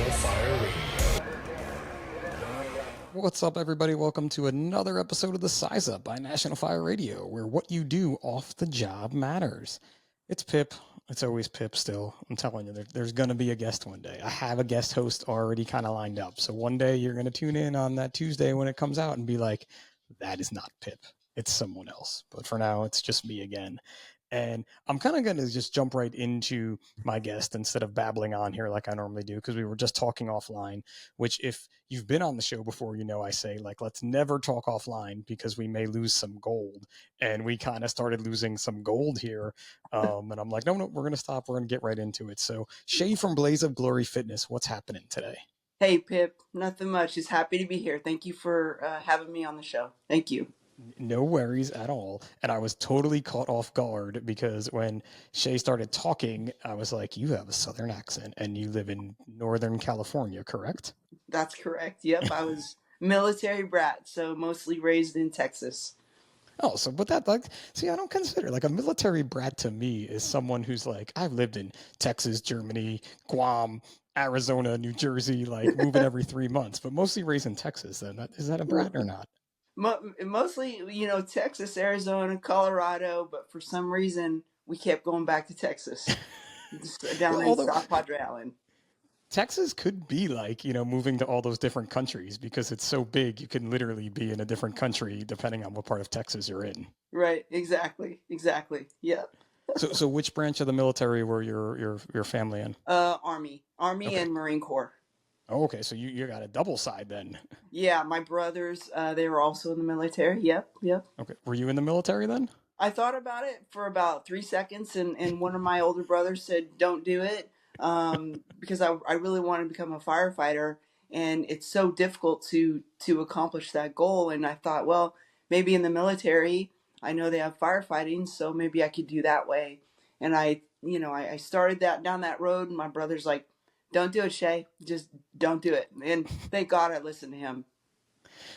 National Fire Radio. What's up, everybody? Welcome to another episode of the Size Up by National Fire Radio, where what you do off the job matters. It's Pip. It's always Pip still. I'm telling you, there's going to be a guest one day. I have a guest host already kind of lined up. So one day you're going to tune in on that Tuesday when it comes out and be like, that is not Pip. It's someone else. But for now, it's just me again. And I'm kind of going to just jump right into my guest instead of babbling on here like I normally do, because we were just talking offline, which if you've been on the show before, you know I say, like, let's never talk offline because we may lose some gold. And we kind of started losing some gold here. And I'm like, no, we're going to stop. We're going to get right into it. So Shay from Blaze of Glory Fitness, what's happening today? Hey, Pip. Nothing much. Just happy to be here. Thank you for having me on the show. Thank you. No worries at all. And I was totally caught off guard because when Shay started talking, I was like, you have a Southern accent and you live in Northern California, correct? That's correct. Yep. I was military brat, so mostly raised in Texas. Oh, so but that, like, see, I don't consider, like, a military brat to me is someone who's like, I've lived in Texas, Germany, Guam, Arizona, New Jersey, like moving every 3 months, but mostly raised in Texas. Then is that a brat or not? Mostly, Texas, Arizona, Colorado, but for some reason, we kept going back to Texas, down Well, in although South Padre Island. Texas could be like, moving to all those different countries because it's so big, you can literally be in a different country depending on what part of Texas you're in. Right. Exactly. Yep. So which branch of the military were your family in? Army Okay. and Marine Corps. Oh, okay. So you got a double side then. Yeah. My brothers, they were also in the military. Yep. Okay. Were you in the military then? I thought about it for about 3 seconds, and one of my older brothers said, "Don't do it," because I really wanted to become a firefighter, and it's so difficult to accomplish that goal. And I thought, well, maybe in the military, I know they have firefighting, so maybe I could do that way. And I started that down that road, and my brother's like, "Don't do it, Shay. Just don't do it." And thank God I listened to him.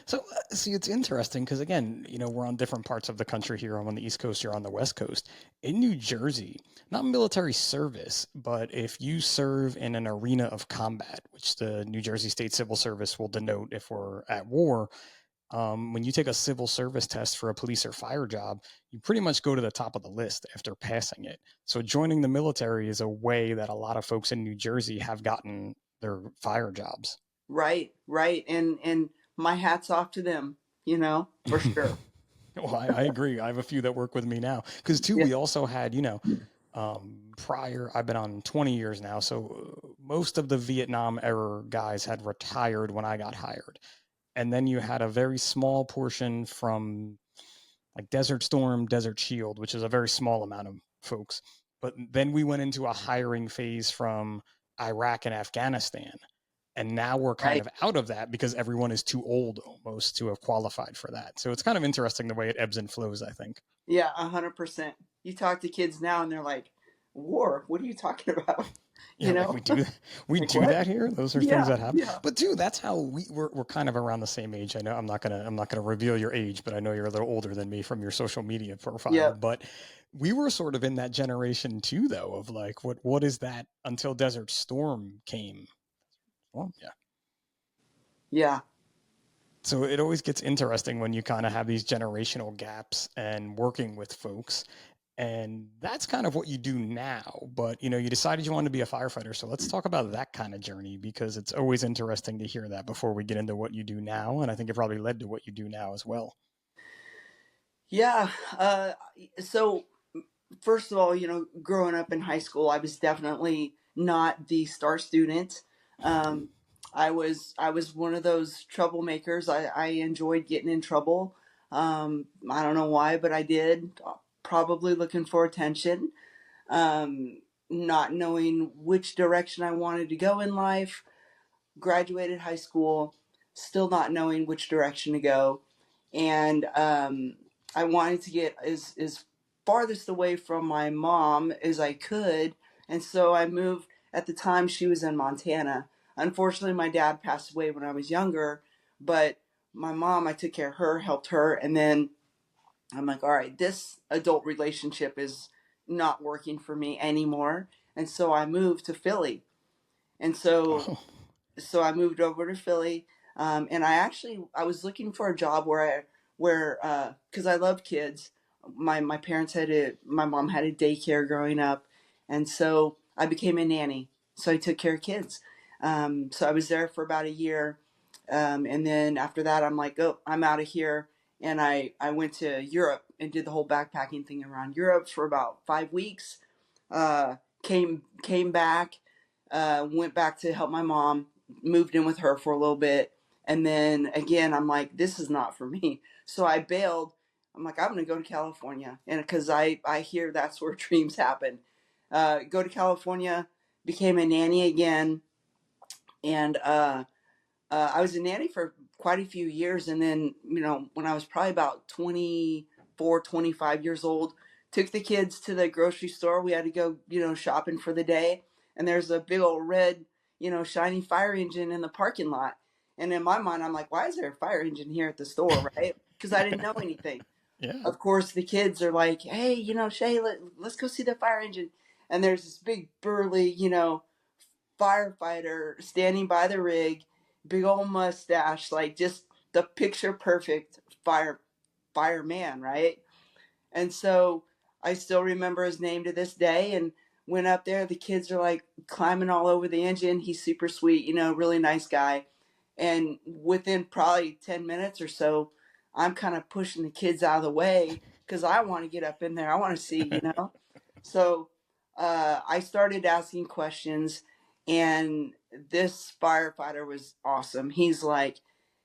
So, see, it's interesting because, again, we're on different parts of the country here. I'm on the East Coast, you're on the West Coast. In New Jersey, not military service, but if you serve in an arena of combat, which the New Jersey State Civil Service will denote if we're at war, when you take a civil service test for a police or fire job, you pretty much go to the top of the list after passing it. So joining the military is a way that a lot of folks in New Jersey have gotten their fire jobs. Right. And my hat's off to them, for sure. Well, I agree. I have a few that work with me now because too, Yeah. we also had, prior, I've been on 20 years now. So most of the Vietnam era guys had retired when I got hired. And then you had a very small portion from like Desert Storm, Desert Shield, which is a very small amount of folks. But then we went into a hiring phase from Iraq and Afghanistan. And now we're kind Right. of out of that because everyone is too old almost to have qualified for that. So it's kind of interesting the way it ebbs and flows, I think. Yeah, 100%. You talk to kids now and they're like, "War? What are you talking about?" Yeah, like we Like do what? that here. Those are things Yeah, that happen. yeah. But dude, that's how we're kind of around the same age. I know I'm not gonna reveal your age, but I know you're a little older than me from your social media profile. Yeah. But we were sort of in that generation too, though, of like what is that until Desert Storm came. Well, yeah. Yeah. So it always gets interesting when you kind of have these generational gaps and working with folks. And that's kind of what you do now. But, you decided you wanted to be a firefighter. So let's talk about that kind of journey because it's always interesting to hear that before we get into what you do now. And I think it probably led to what you do now as well. Yeah. So first of all, growing up in high school, I was definitely not the star student. Um, I was one of those troublemakers. I enjoyed getting in trouble. I don't know why, but I did. Probably looking for attention. Not knowing which direction I wanted to go in life. Graduated high school, still not knowing which direction to go, and I wanted to get as farthest away from my mom as I could, and so I moved. At the time, she was in Montana. Unfortunately, my dad passed away when I was younger, but my mom, I took care of her, helped her, and then I'm like, all right, this adult relationship is not working for me anymore, and so I moved to Philly, and so Oh. so I moved over to Philly, and I was looking for a job where because I love kids. My parents my mom had a daycare growing up, and so I became a nanny. So I took care of kids. So I was there for about a year, and then after that, I'm like, oh, I'm out of here. And I went to Europe and did the whole backpacking thing around Europe for about 5 weeks. Came back, went back to help my mom, moved in with her for a little bit, and then again I'm like, this is not for me. So I bailed. I'm like, I'm gonna go to California, and because I hear that's where dreams happen. Go to California, became a nanny again, and I was a nanny for quite a few years. And then, when I was probably about 24, 25 years old, took the kids to the grocery store. We had to go, shopping for the day. And there's a big old red, shiny fire engine in the parking lot. And in my mind, I'm like, why is there a fire engine here at the store, right? Because I didn't know anything. Yeah. Of course, the kids are like, hey, Shay, let's go see the fire engine. And there's this big burly, firefighter standing by the rig, big old mustache, like just the picture perfect fireman, right? And so I still remember his name to this day. And went up there, the kids are like climbing all over the engine. He's super sweet, really nice guy. And within probably 10 minutes or so, I'm kind of pushing the kids out of the way because I want to get up in there. I want to see. So I started asking questions, and this firefighter was awesome. He's like,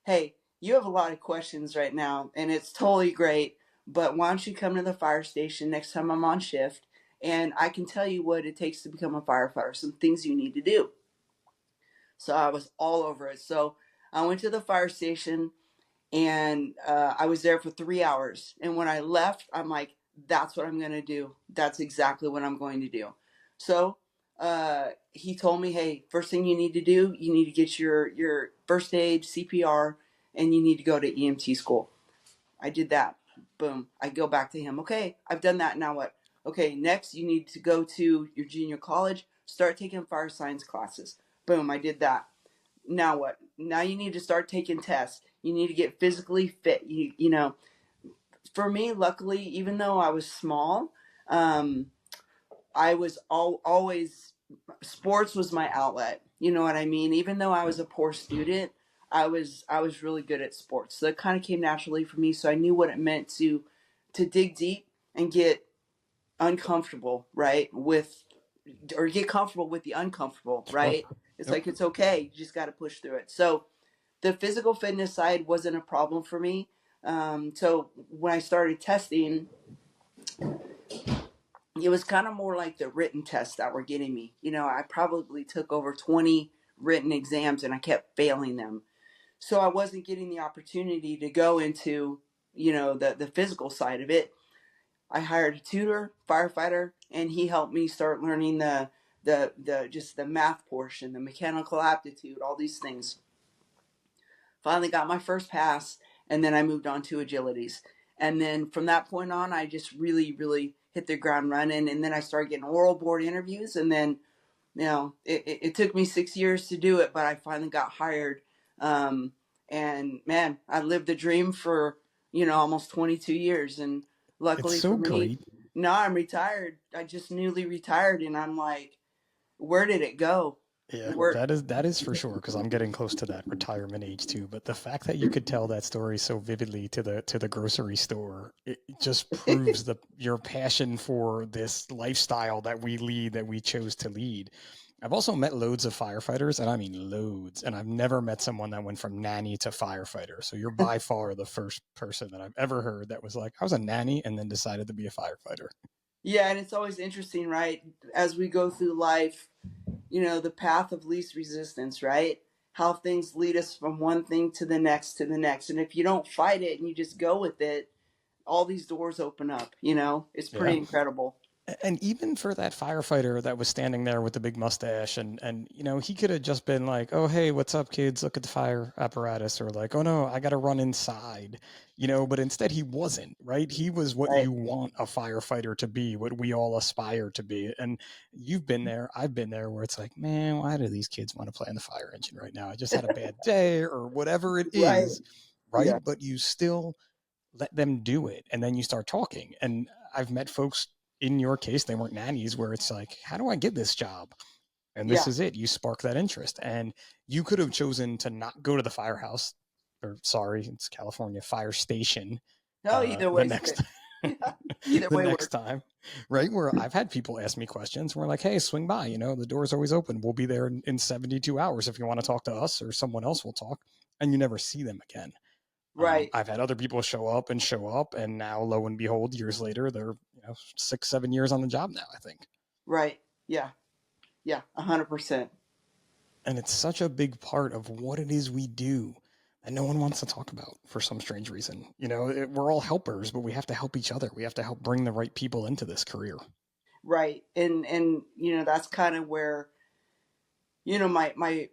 hey, you have a lot of questions right now, and it's totally great, but why don't you come to the fire station next time I'm on shift, and I can tell you what it takes to become a firefighter, some things you need to do. So I was all over it. So I went to the fire station, and I was there for 3 hours. And when I left, I'm like, that's what I'm going to do. That's exactly what I'm going to do. So he told me, hey, first thing you need to do, you need to get your first aid, CPR, and you need to go to EMT school. I did that. Boom. I go back to him. Okay, I've done that. Now what? Okay, next you need to go to your junior college, start taking fire science classes. Boom, I did that. Now what? Now you need to start taking tests. You need to get physically fit. For me, luckily, even though I was small, um, I was always, sports was my outlet. You know what I mean? Even though I was a poor student, I was really good at sports. So it kind of came naturally for me. So I knew what it meant to dig deep and get uncomfortable, right? Or get comfortable with the uncomfortable, Sure. right? It's Yep. like it's okay. You just got to push through it. So the physical fitness side wasn't a problem for me. So when I started testing, it was kind of more like the written tests that were getting me. I probably took over 20 written exams and I kept failing them. So I wasn't getting the opportunity to go into, the physical side of it. I hired a tutor, firefighter, and he helped me start learning the just the math portion, the mechanical aptitude, all these things. Finally got my first pass, and then I moved on to agilities. And then from that point on, I just really, really hit the ground running. And then I started getting oral board interviews. And then, it took me 6 years to do it, but I finally got hired. And man, I lived the dream for, almost 22 years. And It's luckily so for me, great. now I'm retired. I just newly retired, and I'm like, where did it go? Yeah, Where that is for sure because I'm getting close to that retirement age too. But the fact that you could tell that story so vividly to the grocery store, it just proves your passion for this lifestyle that we lead, that we chose to lead. I've also met loads of firefighters, and I mean loads, and I've never met someone that went from nanny to firefighter. So you're by far the first person that I've ever heard that was like, I was a nanny and then decided to be a firefighter. Yeah, and it's always interesting, right? As we go through life, the path of least resistance, right? How things lead us from one thing to the next to the next. And if you don't fight it and you just go with it, all these doors open up. It's Yeah. pretty incredible. And even for that firefighter that was standing there with the big mustache, and he could have just been like, "Oh, hey, what's up, kids? Look at the fire apparatus," or like, "Oh no, I got to run inside," But instead, he wasn't, right. He was what Right. you want a firefighter to be, what we all aspire to be. And you've been there, I've been there, where it's like, man, why do these kids want to play on the fire engine right now? I just had a bad day, or whatever it Right. is, Yeah. right? But you still let them do it, and then you start talking. And I've met folks, in your case they weren't nannies, where it's like, how do I get this job? And this Yeah. is it. You spark that interest, and you could have chosen to not go to the firehouse, or sorry, it's California, fire station, No, either the way's good. next Yeah. Either the way next works. time, right? Where I've had people ask me questions, we're like, hey, swing by, the door's always open, we'll be there in 72 hours if you want to talk to us, or someone else will talk. And you never see them again. Right. I've had other people show up, and now, lo and behold, years later, they're 6, 7 years on the job now, I think. Right. Yeah. Yeah. 100%. And it's such a big part of what it is we do that no one wants to talk about for some strange reason. We're all helpers, but we have to help each other. We have to help bring the right people into this career. Right. And that's kind of where my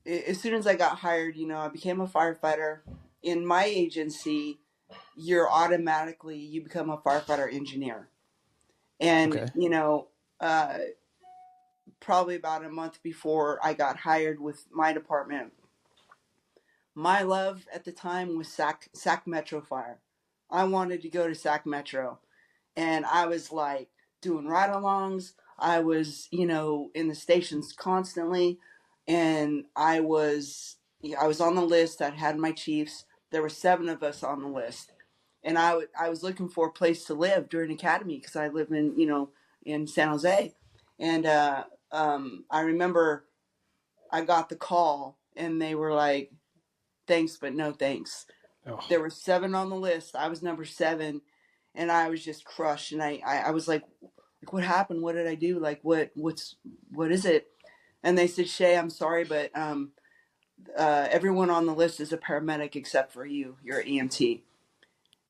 as soon as I got hired, I became a firefighter. In my agency, you become a firefighter engineer. And Okay. uh, probably about a month before I got hired with my department, my love at the time was Sac Metro Fire. I wanted to go to Sac Metro, and I was like doing ride-alongs. I was, in the stations constantly, and I was on the list. I had my chiefs. There were 7 of us on the list, and I was looking for a place to live during academy because I live in San Jose, and I remember I got the call, and they were like, "Thanks, but no thanks." Oh, There were 7 on the list. I was number 7, and I was just crushed. And I was like, what happened? What did I do? Like, what is it? And they said, Shay, I'm sorry, but everyone on the list is a paramedic except for you. You're an EMT.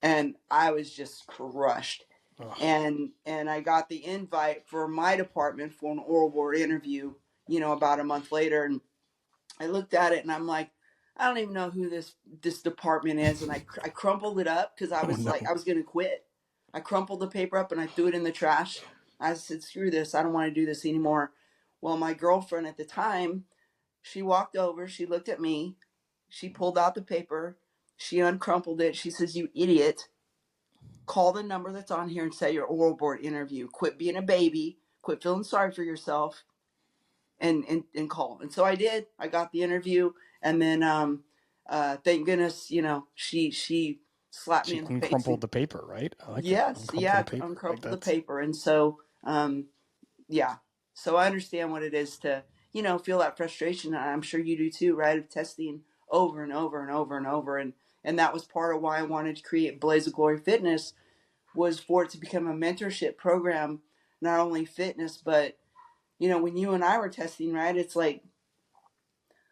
And I was just crushed. oh. And I got the invite for my department for an oral board interview, about a month later. And I looked at it and I'm like, I don't even know who this department is. And I crumpled it up because I Oh was like, no. I was going to quit. I crumpled the paper up and I threw it in the trash. I said, screw this. I don't want to do this anymore. Well, my girlfriend at the time, she walked over, she looked at me, she pulled out the paper, she uncrumpled it. She says, you idiot, call the number that's on here and set your oral board interview. Quit being a baby, quit feeling sorry for yourself, and call. And so I did. I got the interview, and then thank goodness, she slapped me She in the face. uncrumpled the paper, right? I like that. Yes, Uncrumple the yeah, paper. Like, uncrumpled the that's paper, and so yeah, so I understand what it is to feel that frustration. I'm sure you do too, right? Of testing over and over and over and over, and that was part of why I wanted to create Blaze of Glory Fitness, was for it to become a mentorship program, not only fitness, but when you and I were testing, right? It's like,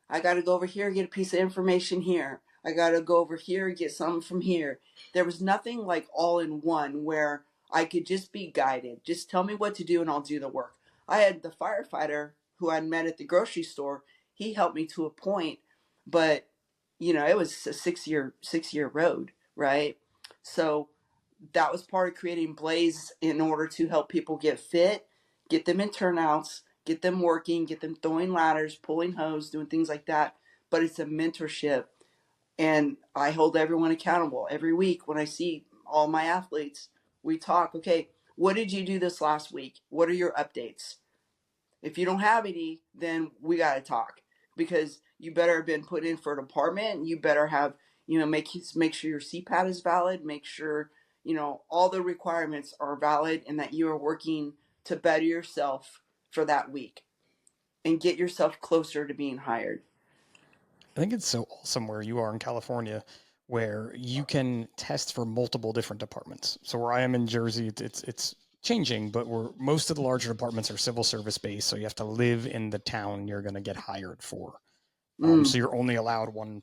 I got to go over here, get a piece of information here. I got to go over here, get something from here. There was nothing like all in one where I could just be guided. Just tell me what to do and I'll do the work. I had the firefighter who I'd met at the grocery store. He helped me to a point, but it was a 6 year road, right? So that was part of creating Blaze in order to help people get fit, get them in turnouts, get them working, get them throwing ladders, pulling hose, doing things like that. But it's a mentorship. And I hold everyone accountable every week when I see all my athletes. We talk, okay, what did you do this last week? What are your updates? If you don't have any, then we got to talk, because you better have been put in for a department. You better have, make sure your CPAT is valid. Make sure, all the requirements are valid and that you are working to better yourself for that week and get yourself closer to being hired. I think it's so awesome where you are in California, where you can test for multiple different departments. So where I am in Jersey, it's changing, but where most of the larger departments are civil service based, so you have to live in the town you're going to get hired for. Mm, So you're only allowed one.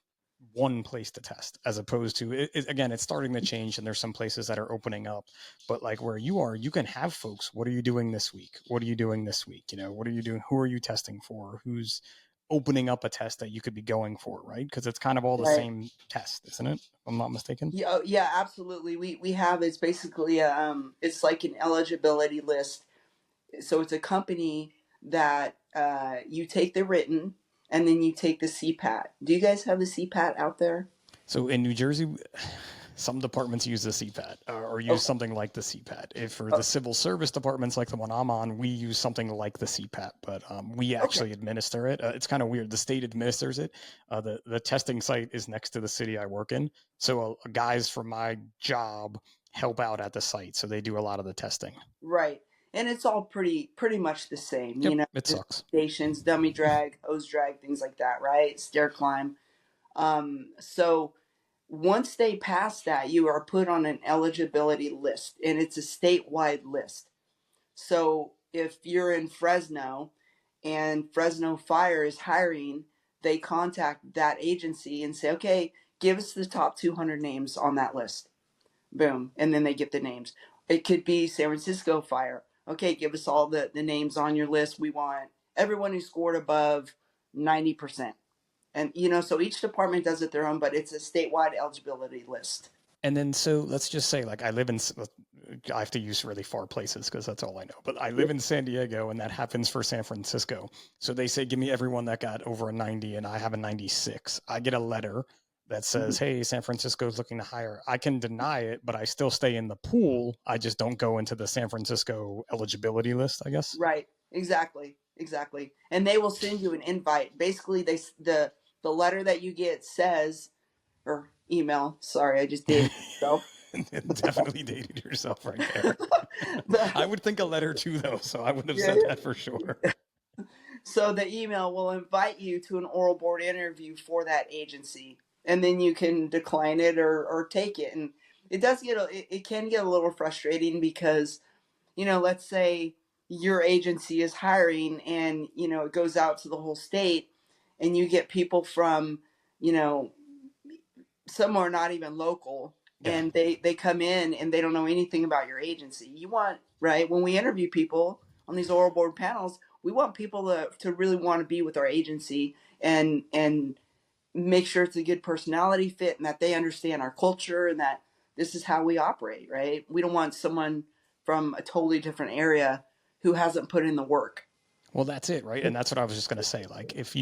one place to test, as opposed to again, it's starting to change, and there's some places that are opening up, but like where you are, you can have folks, what are you doing this week, what are you doing this week, what are you doing, who are you testing for, who's opening up a test that you could be going for, right? Because it's kind of all the Right. same test, isn't it, if I'm not mistaken? Yeah, yeah, absolutely. We have, it's basically it's like an eligibility list. So it's a company that you take the written and then you take the CPAT. Do you guys have the CPAT out there? So in New Jersey, some departments use the CPAT or use Okay. something like the CPAT. If for Oh, the civil service departments like the one I'm on, we use something like the CPAT, but we okay. actually administer it. It's kind of weird. The state administers it. The testing site is next to the city I work in, so guys from my job help out at the site, so they do a lot of the testing. Right. And it's all pretty much the same, Yep, it just sucks. stations, dummy drag, hose drag, things like that, right? Stair climb. So once they pass that, you are put on an eligibility list, and it's a statewide list. So if you're in Fresno and Fresno Fire is hiring, they contact that agency and say, okay, give us the top 200 names on that list. Boom. And then they get the names. It could be San Francisco Fire. Okay, give us all the names on your list. We want everyone who scored above 90%. And, so each department does it their own, but it's a statewide eligibility list. And then, so let's just say, like, I live in, I have to use really far places because that's all I know, but I live in San Diego, and that happens for San Francisco. So they say, give me everyone that got over a 90, and I have a 96. I get a letter that says, Mm-hmm. hey, San Francisco's looking to hire. I can deny it, but I still stay in the pool. I just don't go into the San Francisco eligibility list, I guess. Right. Exactly. Exactly. And they will send you an invite. Basically, the letter that you get says, or email. Sorry, I just dated myself. Definitely dated yourself right there. I would think a letter too, though, so I would have Yeah. said that for sure. So the email will invite you to an oral board interview for that agency, and then you can decline it or take it. And it can get a little frustrating because, let's say your agency is hiring, and it goes out to the whole state, and you get people from, you know some are not even local, Yeah. and they come in and they don't know anything about your agency. You want, right, when we interview people on these oral board panels, we want people to really want to be with our agency, and make sure it's a good personality fit, and that they understand our culture, and that this is how we operate, right? We don't want someone from a totally different area who hasn't put in the work. Well, that's it, right? And that's what I was just going to say. Like, if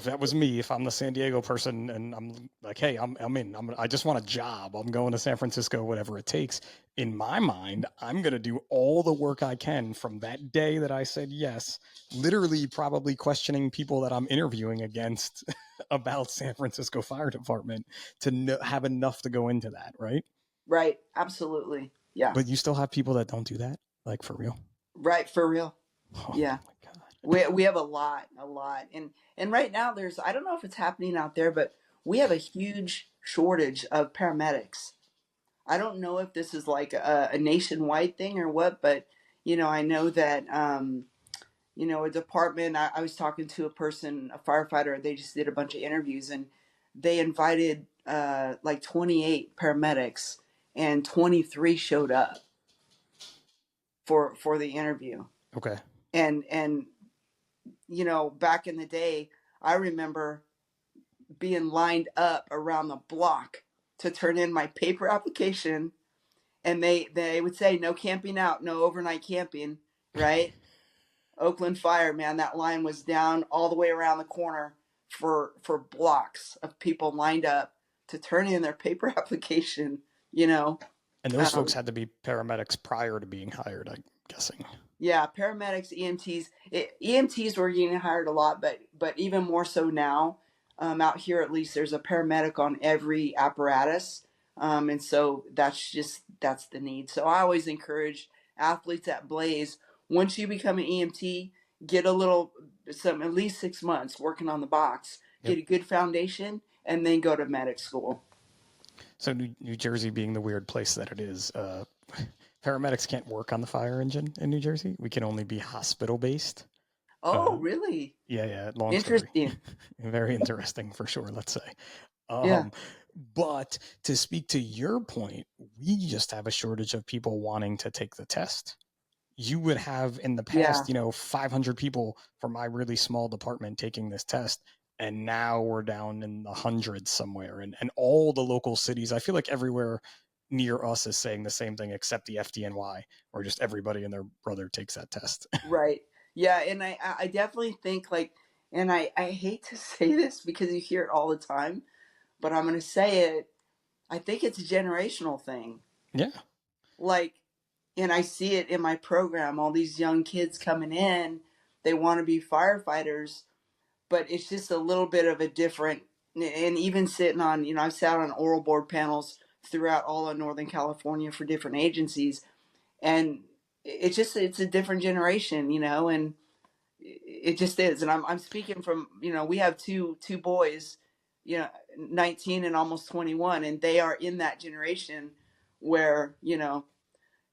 that was me, if I'm the San Diego person and I'm like, hey, I'm in, I just want a job. I'm going to San Francisco, whatever it takes. In my mind, I'm going to do all the work I can from that day that I said yes, literally probably questioning people that I'm interviewing against about San Francisco Fire Department to have enough to go into that, right? Right. Absolutely. Yeah. But you still have people that don't do that, like for real. Right. For real. Oh Yeah. my God. We have a lot, and right now there's, I don't know if it's happening out there, but we have a huge shortage of paramedics. I don't know if this is like a nationwide thing or what, but I know that a department. I was talking to a person, a firefighter. They just did a bunch of interviews, and they invited like 28 paramedics, and 23 showed up for the interview. Okay. And back in the day, I remember being lined up around the block to turn in my paper application, and they would say no camping out, no overnight camping, right? Oakland Fire, man, that line was down all the way around the corner for blocks of people lined up to turn in their paper application, you know. And those folks Um, had to be paramedics prior to being hired, I'm guessing. yeah, paramedics, EMTs. EMTs were getting hired a lot, but even more so now. Out here, at least, there's a paramedic on every apparatus, and so that's the need. So I always encourage athletes at Blaze, once you become an EMT, get some at least 6 months working on the box, Yep. get a good foundation, and then go to medic school. So New Jersey being the weird place that it is, paramedics can't work on the fire engine in New Jersey. We can only be hospital based. Oh, really? Yeah, long story. Interesting. Very interesting for sure, let's say. Yeah. Um, but to speak to your point, we just have a shortage of people wanting to take the test. You would have in the Yeah. past, 500 people from my really small department taking this test. And now we're down in the hundreds somewhere. And all the local cities, I feel like everywhere near us is saying the same thing except the FDNY, where just everybody and their brother takes that test. Right. Yeah. And I definitely think like, and I hate to say this because you hear it all the time, but I'm going to say it. I think it's a generational thing. Yeah. Like, and I see it in my program, all these young kids coming in, they want to be firefighters, but it's just a little bit of a different, and even sitting on, I've sat on oral board panels throughout all of Northern California for different agencies, and it's a different generation, and it just is. And I'm speaking from, we have two boys, 19 and almost 21, and they are in that generation where,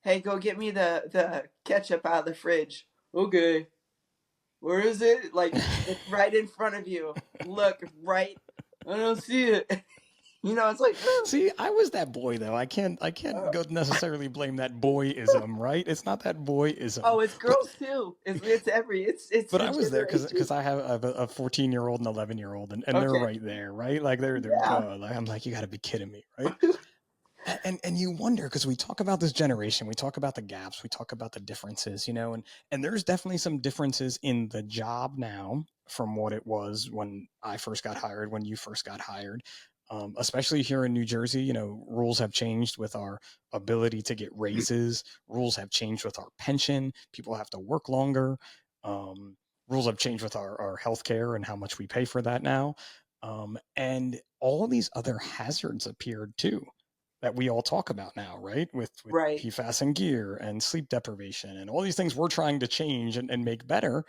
hey, go get me the ketchup out of the fridge. Okay. Where is it? Like, it's right in front of you. Look, right. I don't see it. It's like, See, I was that boy though. I can't go necessarily blame that boyism, right? It's not that boyism. oh, it's But girls too. It's but the I was there generation. because I have a 14-year-old and 11-year-old, and they're Okay. right there, right? Like they're Yeah. like, I'm like, you got to be kidding me, right? And you wonder because we talk about this generation, we talk about the gaps, we talk about the differences, and there's definitely some differences in the job now from what it was when I first got hired, when you first got hired. Especially here in New Jersey, rules have changed with our ability to get raises. Rules have changed with our pension. People have to work longer. Um, Rules have changed with our health care and how much we pay for that now. And all of these other hazards appeared too that we all talk about now, right? With Right. PFAS and gear and sleep deprivation and all these things we're trying to change and make better.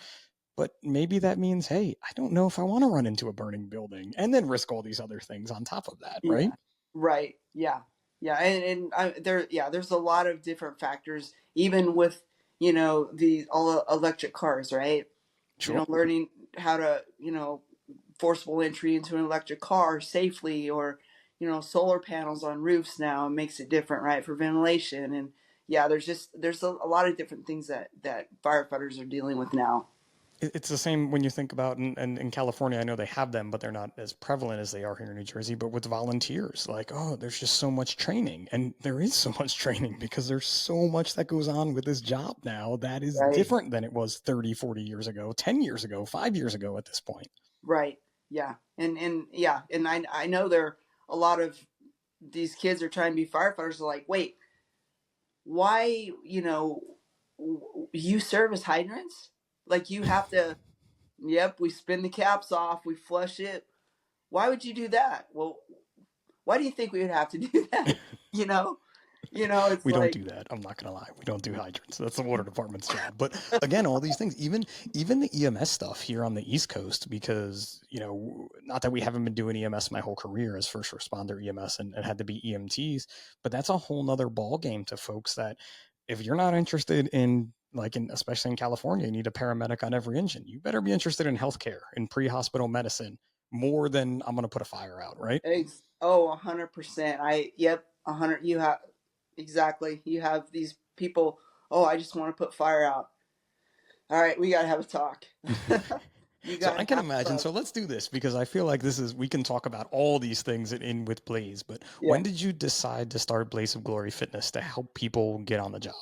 But maybe that means, hey, I don't know if I want to run into a burning building and then risk all these other things on top of that, right? Yeah. Right. Yeah. Yeah. And there's a lot of different factors, even with, the all electric cars, right? Sure. Learning how to, forcible entry into an electric car safely, or solar panels on roofs now makes it different, right, for ventilation. And yeah, there's a lot of different things that firefighters are dealing with now. It's the same when you think about in California. I know they have them, but they're not as prevalent as they are here in New Jersey. But with volunteers, like, oh, there's just so much training, and there is so much training because there's so much that goes on with this job now that is Right. different than it was 30, 40 years ago, 10 years ago, 5 years ago at this point. Right. Yeah. And yeah, and I know there a lot of these kids are trying to be firefighters are like, wait, why, you serve as hydrants, like you have to. Yep, we spin the caps off, we flush it. Why would you do that? Well, why do you think we would have to do that? You know, it's We don't like, do that. I'm not gonna lie. We don't do hydrants. That's the water department's job. But again, all these things, even the EMS stuff here on the East Coast, because not that we haven't been doing EMS my whole career as first responder EMS and had to be EMTs, but that's a whole nother ball game to folks that if you're not interested in like in especially in California, you need a paramedic on every engine. You better be interested in healthcare, in pre-hospital medicine, more than I'm gonna put a fire out, right? 100%. Yep, 100. You have exactly. You have these people. Oh, I just want to put fire out. All right, we gotta have a talk. You So gotta I can have imagine. a So let's do this because I feel like we can talk about all these things in with Blaze. But yeah. when did you decide to start Blaze of Glory Fitness to help people get on the job?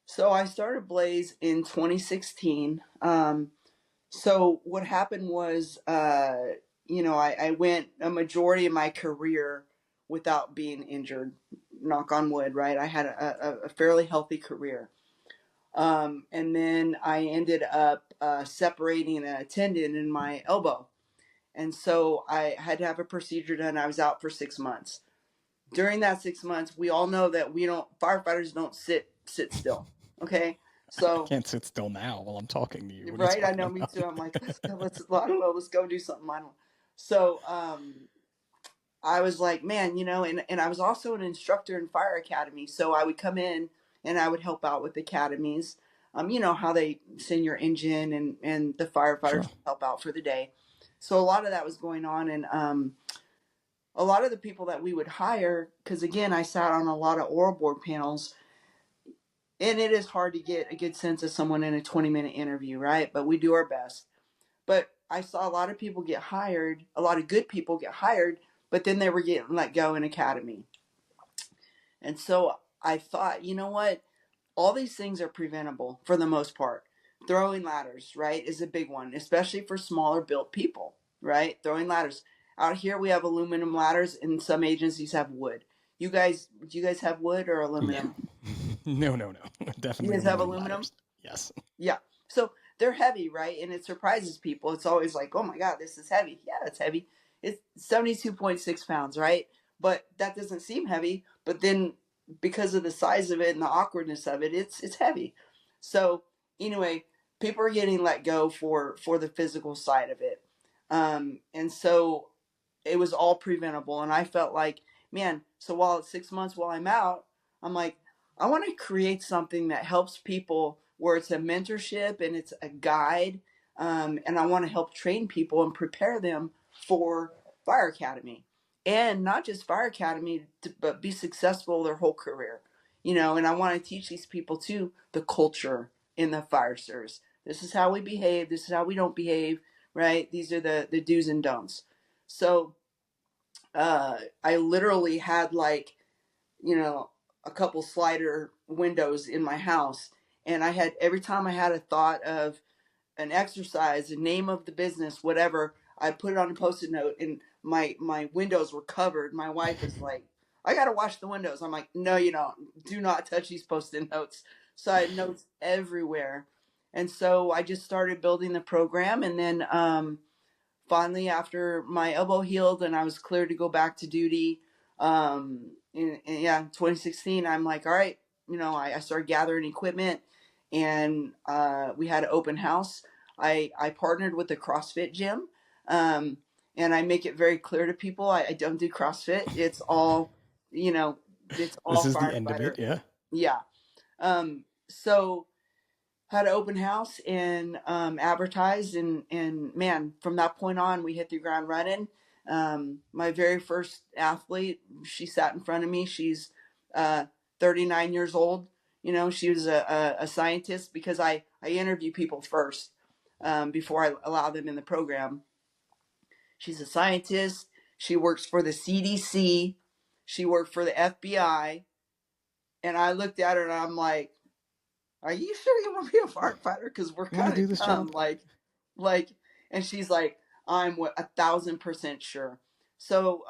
So I started Blaze in 2016. So what happened was, I went a majority of my career without being injured. Knock on wood, right? I had a fairly healthy career. And then I ended up separating a tendon in my elbow. And so I had to have a procedure done. I was out for 6 months. During that 6 months, we all know that firefighters don't sit still. Okay. I So, can't sit still now while I'm talking to you. What are you right. I talking know, me about? too. I'm like, I don't know, let's go do something. I don't. So, I was like, man, and I was also an instructor in fire academy. So I would come in and I would help out with academies. How they send your engine and the firefighters Sure. help out for the day. So a lot of that was going on. And a lot of the people that we would hire, because again, I sat on a lot of oral board panels, and it is hard to get a good sense of someone in a 20-minute interview, right? But we do our best. But I saw a lot of people get hired, a lot of good people get hired, but then they were getting let go in academy. And so I thought, you know what? All these things are preventable for the most part. Throwing ladders, right, is a big one, especially for smaller built people, right? Throwing ladders. Out here we have aluminum ladders, and some agencies have wood. Do you guys have wood or Yeah. aluminum? No. You Definitely guys have aluminum aluminum? ladders. Yes. Yeah. So they're heavy, right? And it surprises people. It's always like, oh my God, this is heavy. Yeah, it's heavy. It's 72.6 pounds, right? But that doesn't seem heavy. But then because of the size of it and the awkwardness of it, it's heavy. So anyway, people are getting let go for the physical side of it. And so it was all preventable. And I felt like, man, so while it's 6 months while I'm out, I'm like, I want to create something that helps people where it's a mentorship and it's a guide. And I want to help train people and prepare them for Fire Academy. And not just Fire Academy, but be successful their whole career. And I want to teach these people too the culture in the fire service. This is how we behave. This is how we don't behave, right? These are the do's and don'ts. So I literally had like, you know, a couple slider windows in my house. And I had, every time I had a thought of an exercise, a name of the business, whatever, I put it on a post-it note, and my windows were covered. My wife is like, I got to wash the windows. I'm like, no, you don't. Do not touch these post-it notes. So I had notes everywhere. And so I just started building the program. And then finally, after my elbow healed and I was cleared to go back to duty, in 2016, I'm like, all right, I started gathering equipment, and we had an open house. I partnered with a CrossFit gym, and I make it very clear to people I don't do CrossFit. It's all, you know, it's This all is the end of firefighter. it. Yeah. Yeah. So had an open house and advertised, and man, from that point on we hit the ground running. My very first athlete, she sat in front of me. She's 39 years old. She was a scientist, because I interview people first before I allow them in the program. She's a scientist. She works for the CDC. She worked for the FBI. And I looked at her and I'm like, are you sure you want to be a firefighter? Because we're You want kind to do of this dumb. job? Like, and she's like, I'm 1,000% sure. So,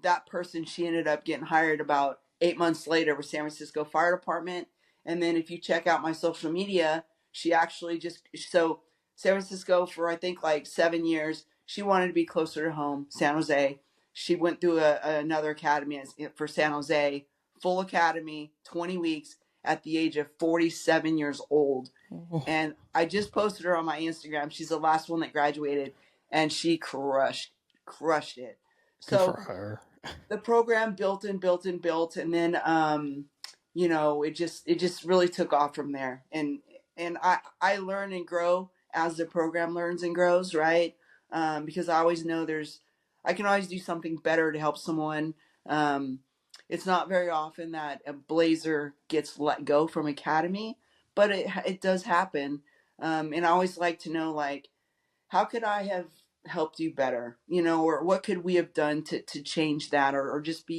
that person, she ended up getting hired about 8 months later with San Francisco Fire Department. And then if you check out my social media, she actually so San Francisco for I think like 7 years, she wanted to be closer to home, San Jose. She went through another academy for San Jose, full academy, 20 weeks at the age of 47 years old. Oh, And I just posted her on my Instagram. She's the last one that graduated, and she crushed it. good for So her. the program built and built and built, and then it just really took off from there. And I learn and grow as the program learns and grows, right? Because I always know I can always do something better to help someone. Um, it's not very often that a blazer gets let go from academy, but it does happen. And I always like to know, like, how could I have helped you better, or what could we have done to change that, or just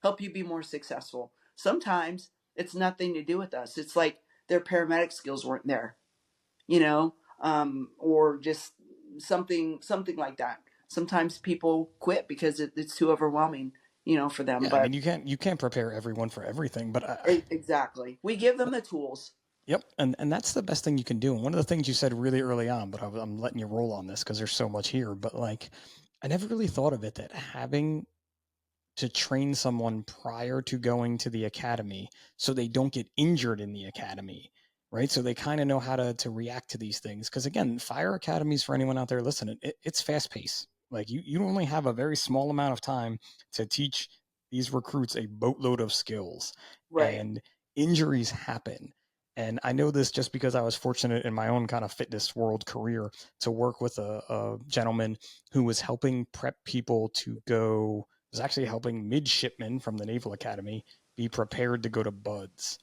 help you be more successful. Sometimes it's nothing to do with us. It's like their paramedic skills weren't there, or just something like that. Sometimes people quit because it's too overwhelming, for them. Yeah, I But mean, you can't prepare everyone for everything, but exactly, we give them the tools. yep, and that's the best thing you can do. And one of the things you said really early on, but I'm letting you roll on this because there's so much here. But like, I never really thought of it that having to train someone prior to going to the academy so they don't get injured in the academy, right? So they kind of know how to react to these things. Because again, fire academies, for anyone out there listening, it's fast paced. Like you only have a very small amount of time to teach these recruits a boatload of skills, Right. and injuries happen. And I know this just because I was fortunate in my own kind of fitness world career to work with a gentleman who was helping prep people to go was actually helping midshipmen from the Naval Academy be prepared to go to buds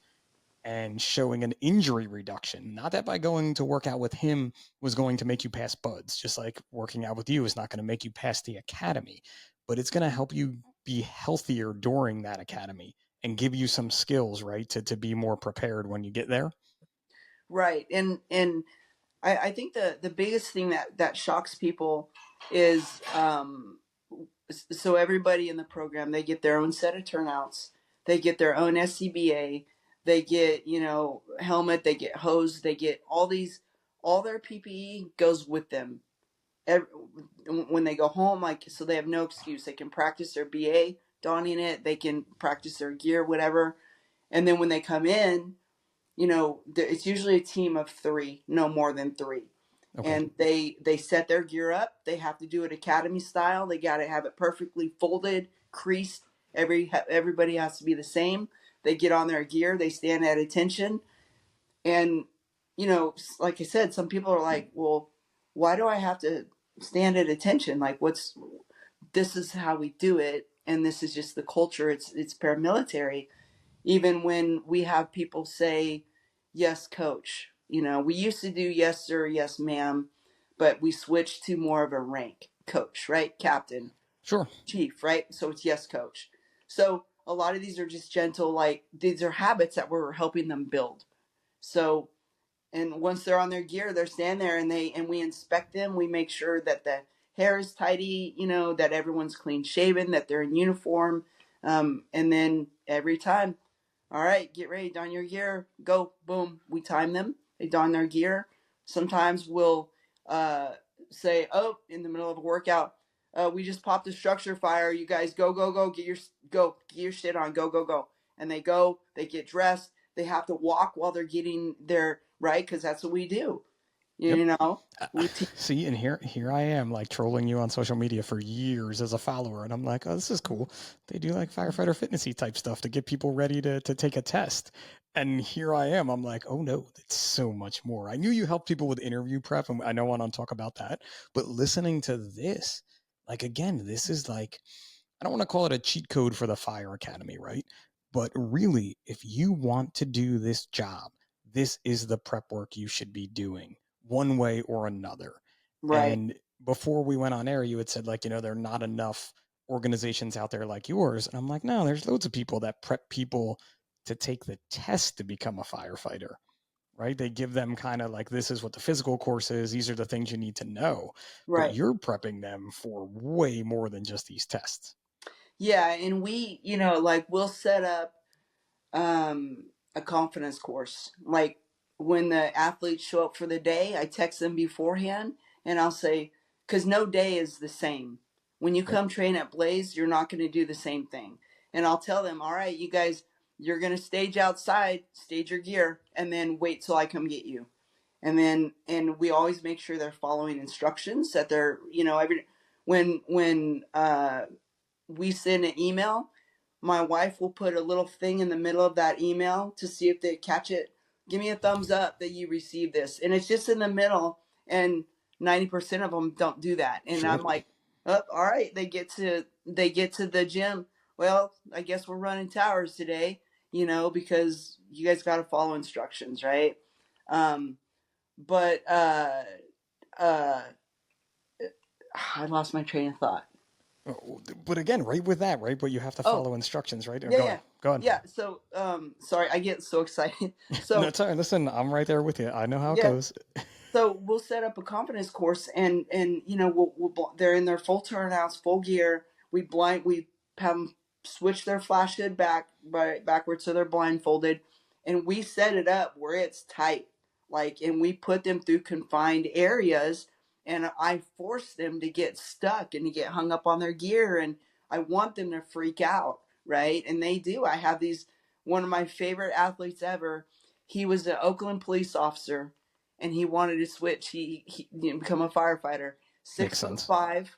and showing an injury reduction. Not that by going to work out with him was going to make you pass buds, just like working out with you is not going to make you pass the academy, but it's going to help you be healthier during that academy and give you some skills, right, to be more prepared when you get there. Right. And I think the biggest thing that shocks people is, so everybody in the program, they get their own set of turnouts, they get their own SCBA, they get, helmet, they get hose, they get all their PPE goes with them. Every, when they go home, like, so they have no excuse. They can practice their BA donning it, they can practice their gear, whatever. And then when they come in, it's usually a team of three, no more than three. Okay. And they set their gear up. They have to do it academy style. They got to have it perfectly folded, creased. Everybody has to be the same. They get on their gear. They stand at attention. And like I said, some people are like, "Well, why do I have to stand at attention? Like, this is how we do it, and this is just the culture. It's paramilitary." Even when we have people say, "Yes, coach," we used to do "Yes, sir," "Yes, ma'am," but we switched to more of a rank: coach, right? Captain, Sure. chief, right? So it's "Yes, coach." So a lot of these are just gentle, like, these are habits that we're helping them build. So, and once they're on their gear, they're standing there, and we inspect them. We make sure that the hair is tidy, that everyone's clean shaven, that they're in uniform. And then every time, all right, get ready, don your gear, go, boom. We time them. They don their gear. Sometimes we'll say, "Oh, in the middle of a workout, we just popped a structure fire. You guys go, go, go. Get your shit on. Go, go, go." And they go. They get dressed. They have to walk while they're getting their right, because that's what we do. Yep. You know, we teach. See, and here I am, like trolling you on social media for years as a follower, and I'm like, oh, this is cool. They do like firefighter fitnessy type stuff to get people ready to take a test. And here I am. I'm like, oh no, it's so much more. I knew you helped people with interview prep, and I know I want to talk about that. But listening to this, like again, this is like, I don't want to call it a cheat code for the fire academy, right? But really, if you want to do this job, this is the prep work you should be doing one way or another. Right, And before we went on air, you had said, like, there are not enough organizations out there like yours. And I'm like, no, there's loads of people that prep people to take the test to become a firefighter, right? They give them kind of like, this is what the physical course is. These are the things you need to know. But right. you're prepping them for way more than just these tests. Yeah, and we, like, we'll set up a confidence course. Like, when the athletes show up for the day, I text them beforehand, and I'll say, because no day is the same. When you Yep. come train at Blaze, you're not going to do the same thing. And I'll tell them, all right, you guys, you're going to stage outside, stage your gear, and then wait till I come get you. And we always make sure they're following instructions, that they're, when we send an email, my wife will put a little thing in the middle of that email to see if they catch it. Give me a thumbs up that you received this. And it's just in the middle, and 90% of them don't do that. And Sure. I'm like, oh, all right, they get to the gym. Well, I guess we're running towers today, because you guys got to follow instructions, right? But uh I lost my train of thought. But again, right with that, right? But you have to Oh, follow instructions, right? Oh, yeah, go yeah, ahead. Go ahead. yeah. So, sorry, I get so excited. No, So, it's all right. Listen, I'm right there with you. I know how it yeah. goes. So we'll set up a confidence course, and they're in their full turnouts, full gear. We have them switch their flash hood backwards so they're blindfolded, and we set it up where it's tight, like, and we put them through confined areas, and I force them to get stuck and to get hung up on their gear, and I want them to freak out, right? And they do. I have these one of my favorite athletes ever. He was an Oakland police officer, and he wanted to switch. He become a firefighter. Makes Six foot sense. five,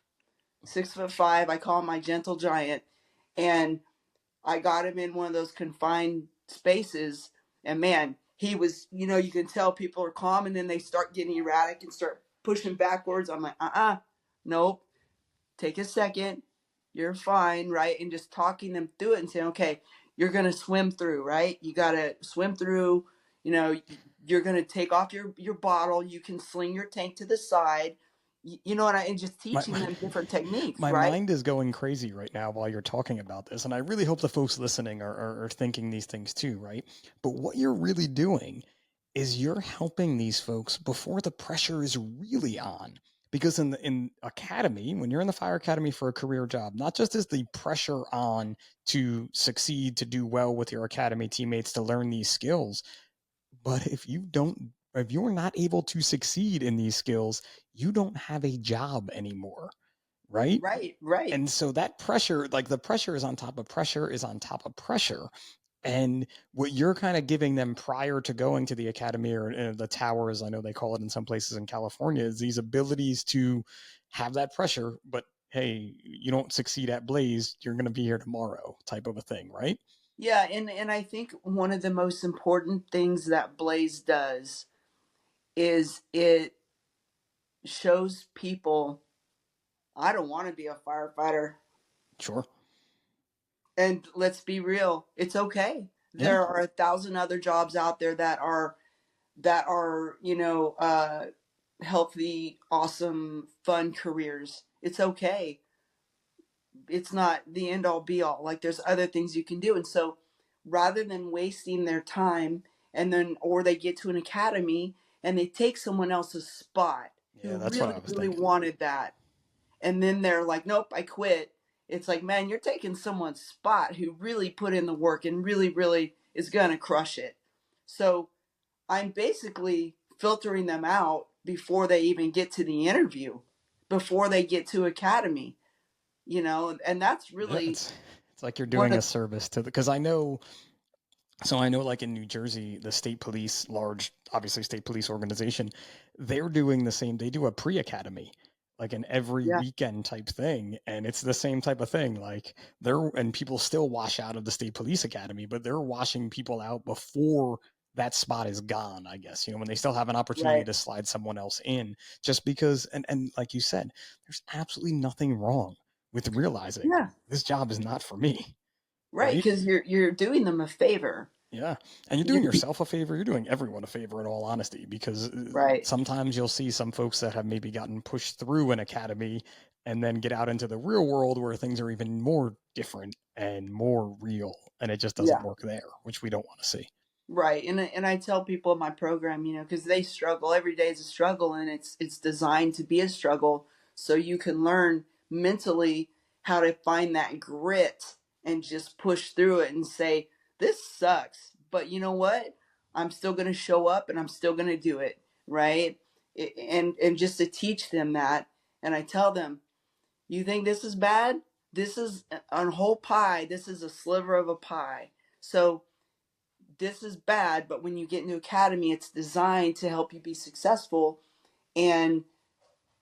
6'5". I call him my gentle giant, and I got him in one of those confined spaces. And man, he was. You can tell people are calm, and then they start getting erratic and start pushing backwards. I'm like, nope. Take a second. you're fine, right? And just talking them through it and saying, okay, you're going to swim through, right? You got to swim through, you know, you're going to take off your bottle. You can sling your tank to the side, you know, and just My, teaching my them different techniques, my right? mind is going crazy right now while you're talking about this, and I really hope the folks listening are thinking these things too, right? But what you're really doing is you're helping these folks before the pressure is really on. Because in academy, when you're in the fire academy for a career job, not just is the pressure on to succeed, to do well with your academy teammates, to learn these skills, but if you're not able to succeed in these skills, you don't have a job anymore, right? Right, right. And so that pressure, like the pressure is on top of pressure is on top of pressure. And what you're kind of giving them prior to going to the academy or the tower, as I know they call it in some places in California, is these abilities to have that pressure. But hey, you don't succeed at Blaze, you're going to be here tomorrow, type of a thing, right? Yeah, and I think one of the most important things that Blaze does is it shows people I don't want to be a firefighter. Sure. And let's be real, it's okay. Yeah. There are 1,000 other jobs out there that are healthy, awesome, fun careers. It's okay. It's not the end all be all. Like there's other things you can do. And so rather than wasting their time and then or they get to an academy and they take someone else's spot Yeah, who that's what really, I was really thinking. wanted that. And then they're like, nope, I quit. It's like, man, you're taking someone's spot who really put in the work and really, really is going to crush it. So I'm basically filtering them out before they even get to the interview, before they get to academy, and that's Yeah, really it's like you're one doing of a service to the, because I know, so I know like in New Jersey, the state police, large, obviously state police organization, they're doing the same. They do a pre-academy, like an every yeah, weekend type thing. And it's the same type of thing. Like they're, and people still wash out of the state police academy, but they're washing people out before that spot is gone, I guess, when they still have an opportunity right. to slide someone else in just because, and like you said, there's absolutely nothing wrong with realizing Yeah, this job is not for me, right, right? because you're doing them a favor. Yeah. And you're you, doing yourself a favor. You're doing everyone a favor, in all honesty, because right. sometimes you'll see some folks that have maybe gotten pushed through an academy and then get out into the real world where things are even more different and more real. And it just doesn't Yeah. work there, which we don't want to see. Right, and I tell people in my program, because they struggle. Every day is a struggle, and it's designed to be a struggle, so you can learn mentally how to find that grit and just push through it and say, "This sucks, but you know what? I'm still going to show up, and I'm still going to do it." Right, and just to teach them that, and I tell them, "You think this is bad? This is a whole pie. This is a sliver of a pie." So this is bad, but when you get into academy, it's designed to help you be successful and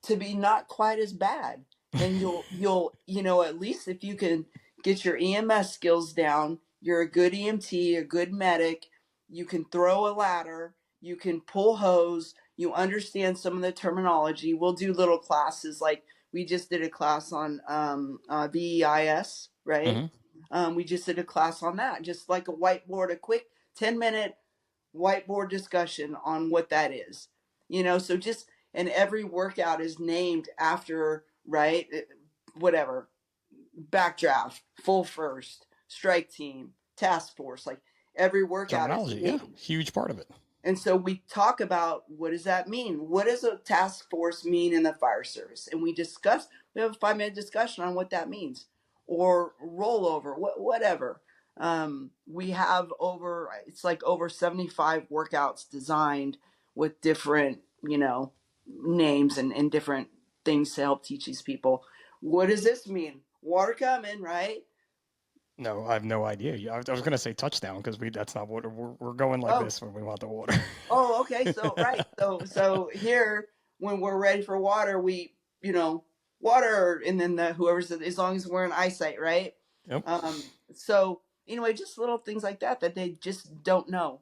to be not quite as bad. And you'll at least if you can get your EMS skills down, you're a good EMT, a good medic, you can throw a ladder, you can pull hose, you understand some of the terminology. We'll do little classes like we just did a class on VEIS, right? Hmm. We just did a class on that, just like a whiteboard, a quick 10-minute whiteboard discussion on what that is. So just, and every workout is named after, right? Whatever, backdraft, full first, strike team, task force, like every workout is Terminology. Yeah. named. Huge part of it. And so we talk about what does that mean? What does a task force mean in the fire service? And we have a 5-minute discussion on what that means or rollover, whatever. We have it's like over 75 workouts designed with different, names and different things to help teach these people. What does this mean? Water coming, right? No, I have no idea. Yeah, I was going to say touchdown because that's not what we're going like Oh, this when we want the water. Oh, okay. So right. So here when we're ready for water, we water, and then whoever's as long as we're in eyesight, right? Yep. So anyway, just little things like that they just don't know.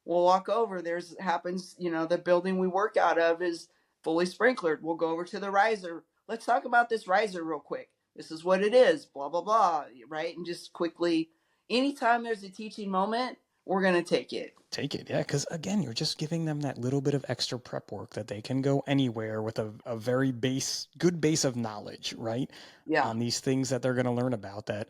We'll walk over. There's happens. The building we work out of is fully sprinklered. We'll go over to the riser. Let's talk about this riser real quick. this is what it is, blah, blah, blah, right? And just quickly, anytime there's a teaching moment, we're going to take it. Take it, yeah, because again, you're just giving them that little bit of extra prep work that they can go anywhere with a very good base of knowledge, right? Yeah. On these things that they're going to learn about that,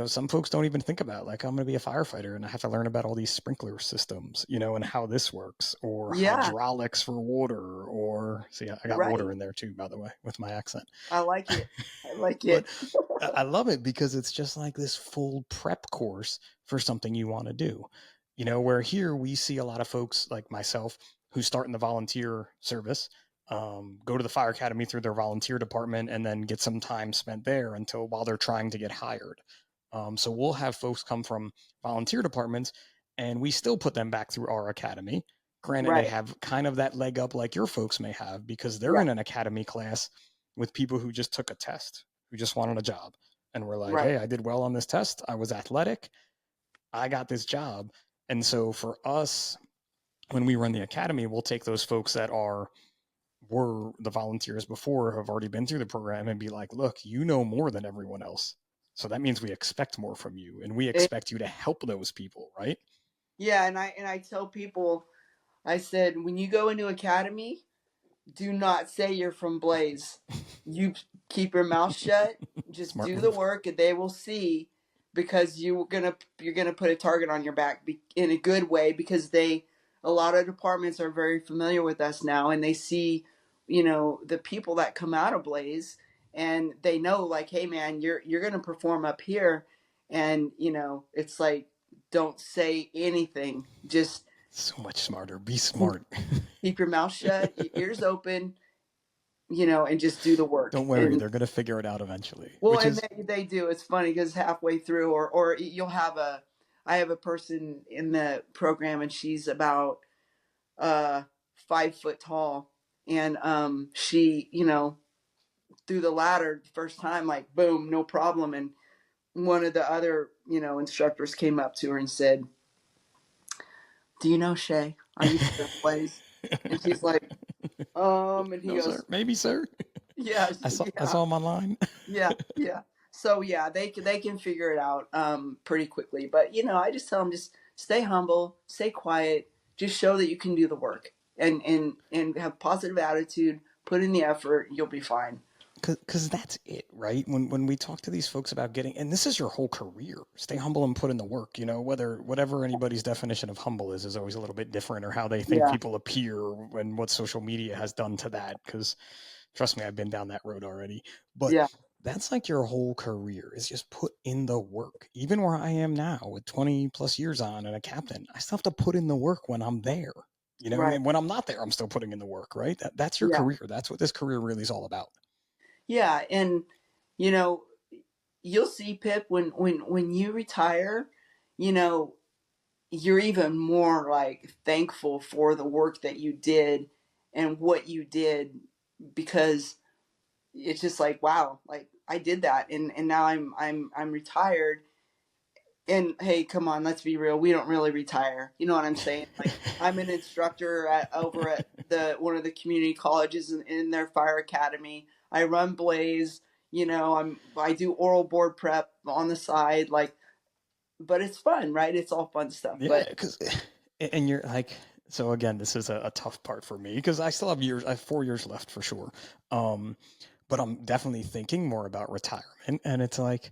some folks don't even think about. Like, I'm going to be a firefighter and I have to learn about all these sprinkler systems, and how this works, or Yeah. hydraulics for water, or see, I got water Right. in there too, by the way, with my accent. I like it. I like But it. I love it because it's just like this full prep course for something you want to do. Where here we see a lot of folks like myself who start in the volunteer service, go to the fire academy through their volunteer department, and then get some time spent there until while they're trying to get hired. So we'll have folks come from volunteer departments, and we still put them back through our academy. Granted, they Right. have kind of that leg up like your folks may have because they're Yeah. in an academy class with people who just took a test, who just wanted a job. And we're like, Right. hey, I did well on this test. I was athletic. I got this job. And so for us, when we run the academy, we'll take those folks that were the volunteers before, have already been through the program, and be like, look, you know more than everyone else. So that means we expect more from you, and we It, expect you to help those people, right? yeah. And I tell people, I said, when you go into academy, do not say you're from Blaze. You keep your mouth shut. Just Smart do the move. work, and they will see. Because you're gonna put a target on your back in a good way. Because a lot of departments are very familiar with us now, and they see, the people that come out of Blaze, and they know like, hey man, you're gonna perform up here, and it's like, don't say anything. Just So much smarter. Be smart. keep your mouth shut, your ears open, and just do the work. Don't worry, And they're gonna figure it out eventually. well, Which and is they do. It's funny because halfway through, or you'll have I have a person in the program, and she's about 5 foot tall, and she, through the ladder the first time, like boom, no problem. And one of the other, instructors came up to her and said, "Do you know Shay? Are you from Blaze?" And she's like, and he no, sir. goes, Maybe, sir. "Yeah, I yeah." saw him online. Yeah, yeah. So yeah, they can figure it out pretty quickly. But I just tell them, just stay humble, stay quiet, just show that you can do the work, and have positive attitude, put in the effort, you'll be fine. Because that's it, right? When we talk to these folks about getting, and this is your whole career, stay humble and put in the work. Whatever anybody's definition of humble is always a little bit different, or how they think Yeah, people appear, and what social media has done to that. Because trust me, I've been down that road already. But yeah, that's like your whole career is just put in the work. Even where I am now with 20 plus years on and a captain, I still have to put in the work when I'm there. right. And when I'm not there, I'm still putting in the work, right? That's your Yeah, career. That's what this career really is all about. yeah, and you know, you'll see, Pip, when you retire, you know, you're even more like thankful for the work that you did and what you did, because it's just like, wow, like I did that, and now I'm retired. And hey, come on, let's be real, we don't really retire, you know what I'm saying? Like, I'm an instructor over at the one of the community colleges in their fire academy. I run Blaze, I do oral board prep on the side, like, but it's fun, right? It's all fun stuff. Yeah, But because and you're like, so again, this is a tough part for me because I still have years. I have 4 years left for sure. Um, but I'm definitely thinking more about retirement, and it's like,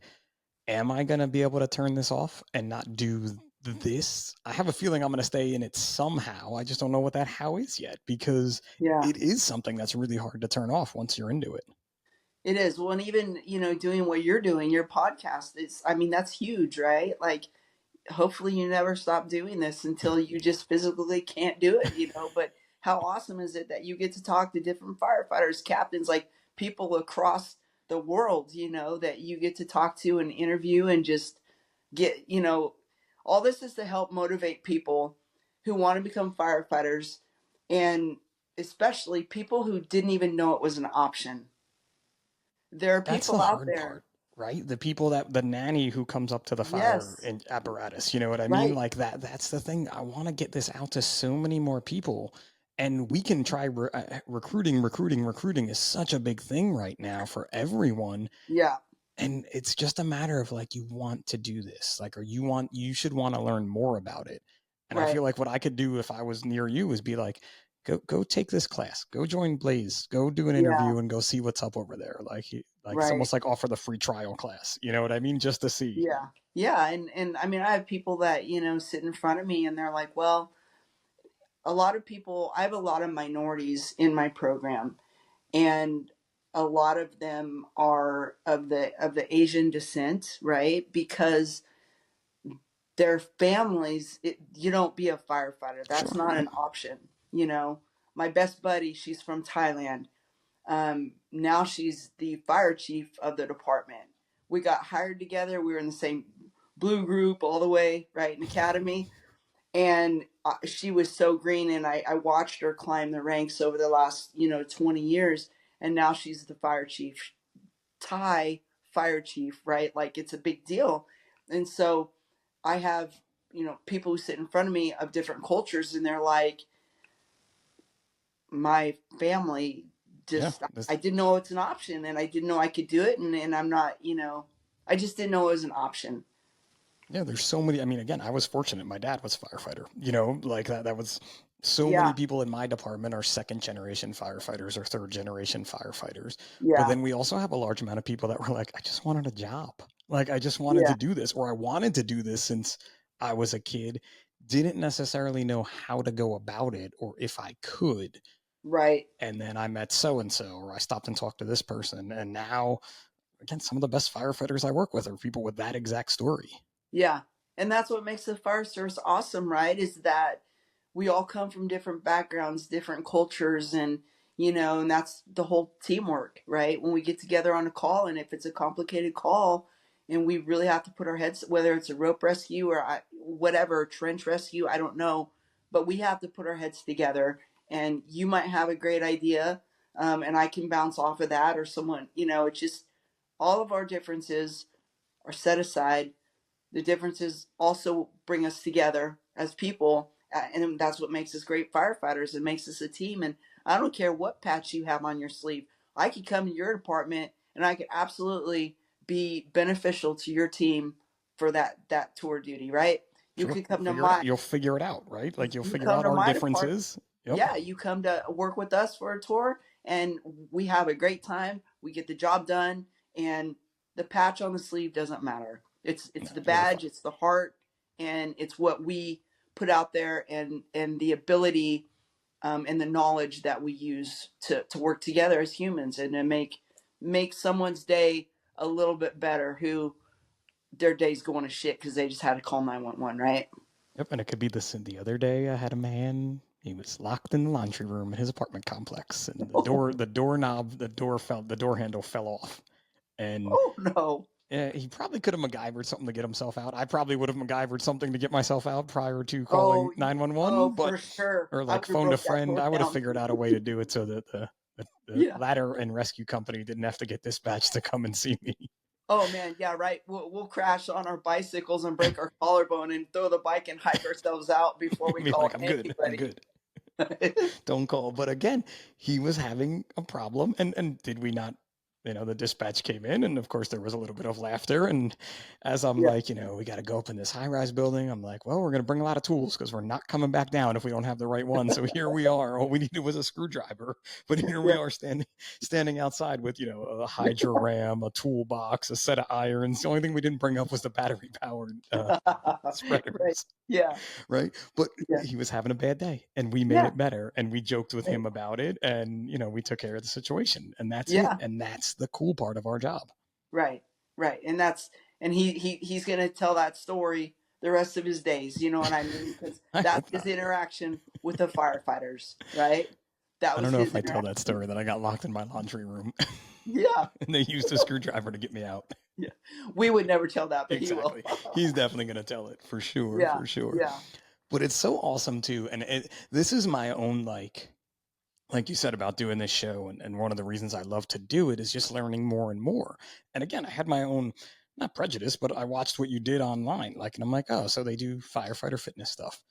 am I gonna be able to turn this off and not do this? I have a feeling I'm gonna stay in it somehow. I just don't know what that how is yet because yeah, it is something that's really hard to turn off once you're into it. it is. Well, and even, doing what you're doing, your podcast, is, I mean, that's huge, right? Like, hopefully you never stop doing this until you just physically can't do it, but how awesome is it that you get to talk to different firefighters, captains, like people across the world, that you get to talk to and interview, and just get, all this is to help motivate people who want to become firefighters, and especially people who didn't even know it was an option. There are That's the people out hard there. part, right? The people the nanny who comes up to the fire Yes. and apparatus, you know what I mean? Right. Like that's the thing. I want to get this out to so many more people. And we can try recruiting. Recruiting is such a big thing right now for everyone. Yeah. And it's just a matter of like, you want to do this, like, or you should want to learn more about it. And I Right. feel like what I could do if I was near you is be like, go take this class, go join Blaze, go do an Yeah. interview and go see what's up over there. Like it's Right. almost like offer the free trial class. You know what I mean? Just to see. Yeah. Yeah. And I mean, I have people that, sit in front of me and they're like, well, a lot of people, I have a lot of minorities in my program, and a lot of them are of the Asian descent, right? Because their families, you don't be a firefighter. That's Sure. not Yep. an option. My best buddy, she's from Thailand. Now she's the fire chief of the department. We got hired together. We were in the same blue group all the way, right, in academy. And she was so green, and I watched her climb the ranks over the last 20 years, and now she's the fire chief, Thai fire chief, right? Like, it's a big deal. And so I have people who sit in front of me of different cultures, and they're like, my family Yeah. just, I didn't know it's an option, and I didn't know I could do it, and I'm not, I just didn't know it was an option. Yeah, there's so many. I mean, again, I was fortunate. My dad was a firefighter. Like that was so many Yeah. people in my department are second generation firefighters or third generation firefighters. But Yeah. then we also have a large amount of people that were like, I just wanted a job. Like I just wanted to Yeah. do this, or I wanted to do this since I was a kid. Didn't necessarily know how to go about it or if I could. Right. And then I met so and so, or I stopped and talked to this person. And now, again, some of the best firefighters I work with are people with that exact story. Yeah. And that's what makes the fire service awesome, right? Is that we all come from different backgrounds, different cultures, and that's the whole teamwork, right? When we get together on a call, and if it's a complicated call and we really have to put our heads, whether it's a rope rescue or whatever, trench rescue, I don't know, but we have to put our heads together. And you might have a great idea, and I can bounce off of that, or someone, it's just all of our differences are set aside. The differences also bring us together as people, and that's what makes us great firefighters. It makes us a team. And I don't care what patch you have on your sleeve. I could come to your department, and I could absolutely be beneficial to your team for that tour duty, right? You Sure. could come to my You'll figure it out, right? Like you'll you figure come out to our my department. differences. Yep. Yeah, you come to work with us for a tour, and we have a great time. We get the job done, and the patch on the sleeve doesn't matter. It's No, the you're fine. badge, it's the heart, and it's what we put out there, and the ability, and the knowledge that we use to work together as humans, and to make someone's day a little bit better, who their day's going to shit because they just had to call 911, right? Yep. And it could be this. The other day, I had a man. He was locked in the laundry room in his apartment complex, and the doorknob, the door handle fell off, and Oh no. he probably could have MacGyvered something to get himself out. I probably would have MacGyvered something to get myself out prior to calling Oh, 911, oh, but for sure. or I like would have phoned a broke that friend. door I would have down figured too. out a way to do it so that the Yeah. ladder and rescue company didn't have to get dispatched to come and see me. Oh man, yeah, right. We'll crash on our bicycles and break our collarbone and throw the bike and hike ourselves out before we Be like, call I'm good. I'm anybody. good. Don't call. But again, he was having a problem, and did we not? The dispatch came in, and of course there was a little bit of laughter. And as I'm Yeah. like, we got to go up in this high-rise building. I'm like, well, we're going to bring a lot of tools because we're not coming back down if we don't have the right one. So here we are. All we needed was a screwdriver, but here we Yeah. are standing outside with a hydro ram, a toolbox, a set of irons. The only thing we didn't bring up was the battery-powered Right. spreaders, Yeah. right? But Yeah. he was having a bad day, and we made Yeah. it better, and we joked with Right. him about it, and we took care of the situation, and that's it. Yeah. And that's the cool part of our job. Right. Right. And he's gonna tell that story the rest of his days. You know what I mean? Because I that's hope his not. interaction with the firefighters. Right. That I was don't know his if I tell that interaction. story that I got locked in my laundry room Yeah. and they used a screwdriver to get me out. Yeah. We would never tell that, but he will. Exactly. He's definitely going to tell it for sure, Yeah. for sure. Yeah. But it's so awesome too. And this is my own, like you said about doing this show, and one of the reasons I love to do it is just learning more and more. And again, I had my own, not prejudice, but I watched what you did online, and I'm like, oh, so they do firefighter fitness stuff.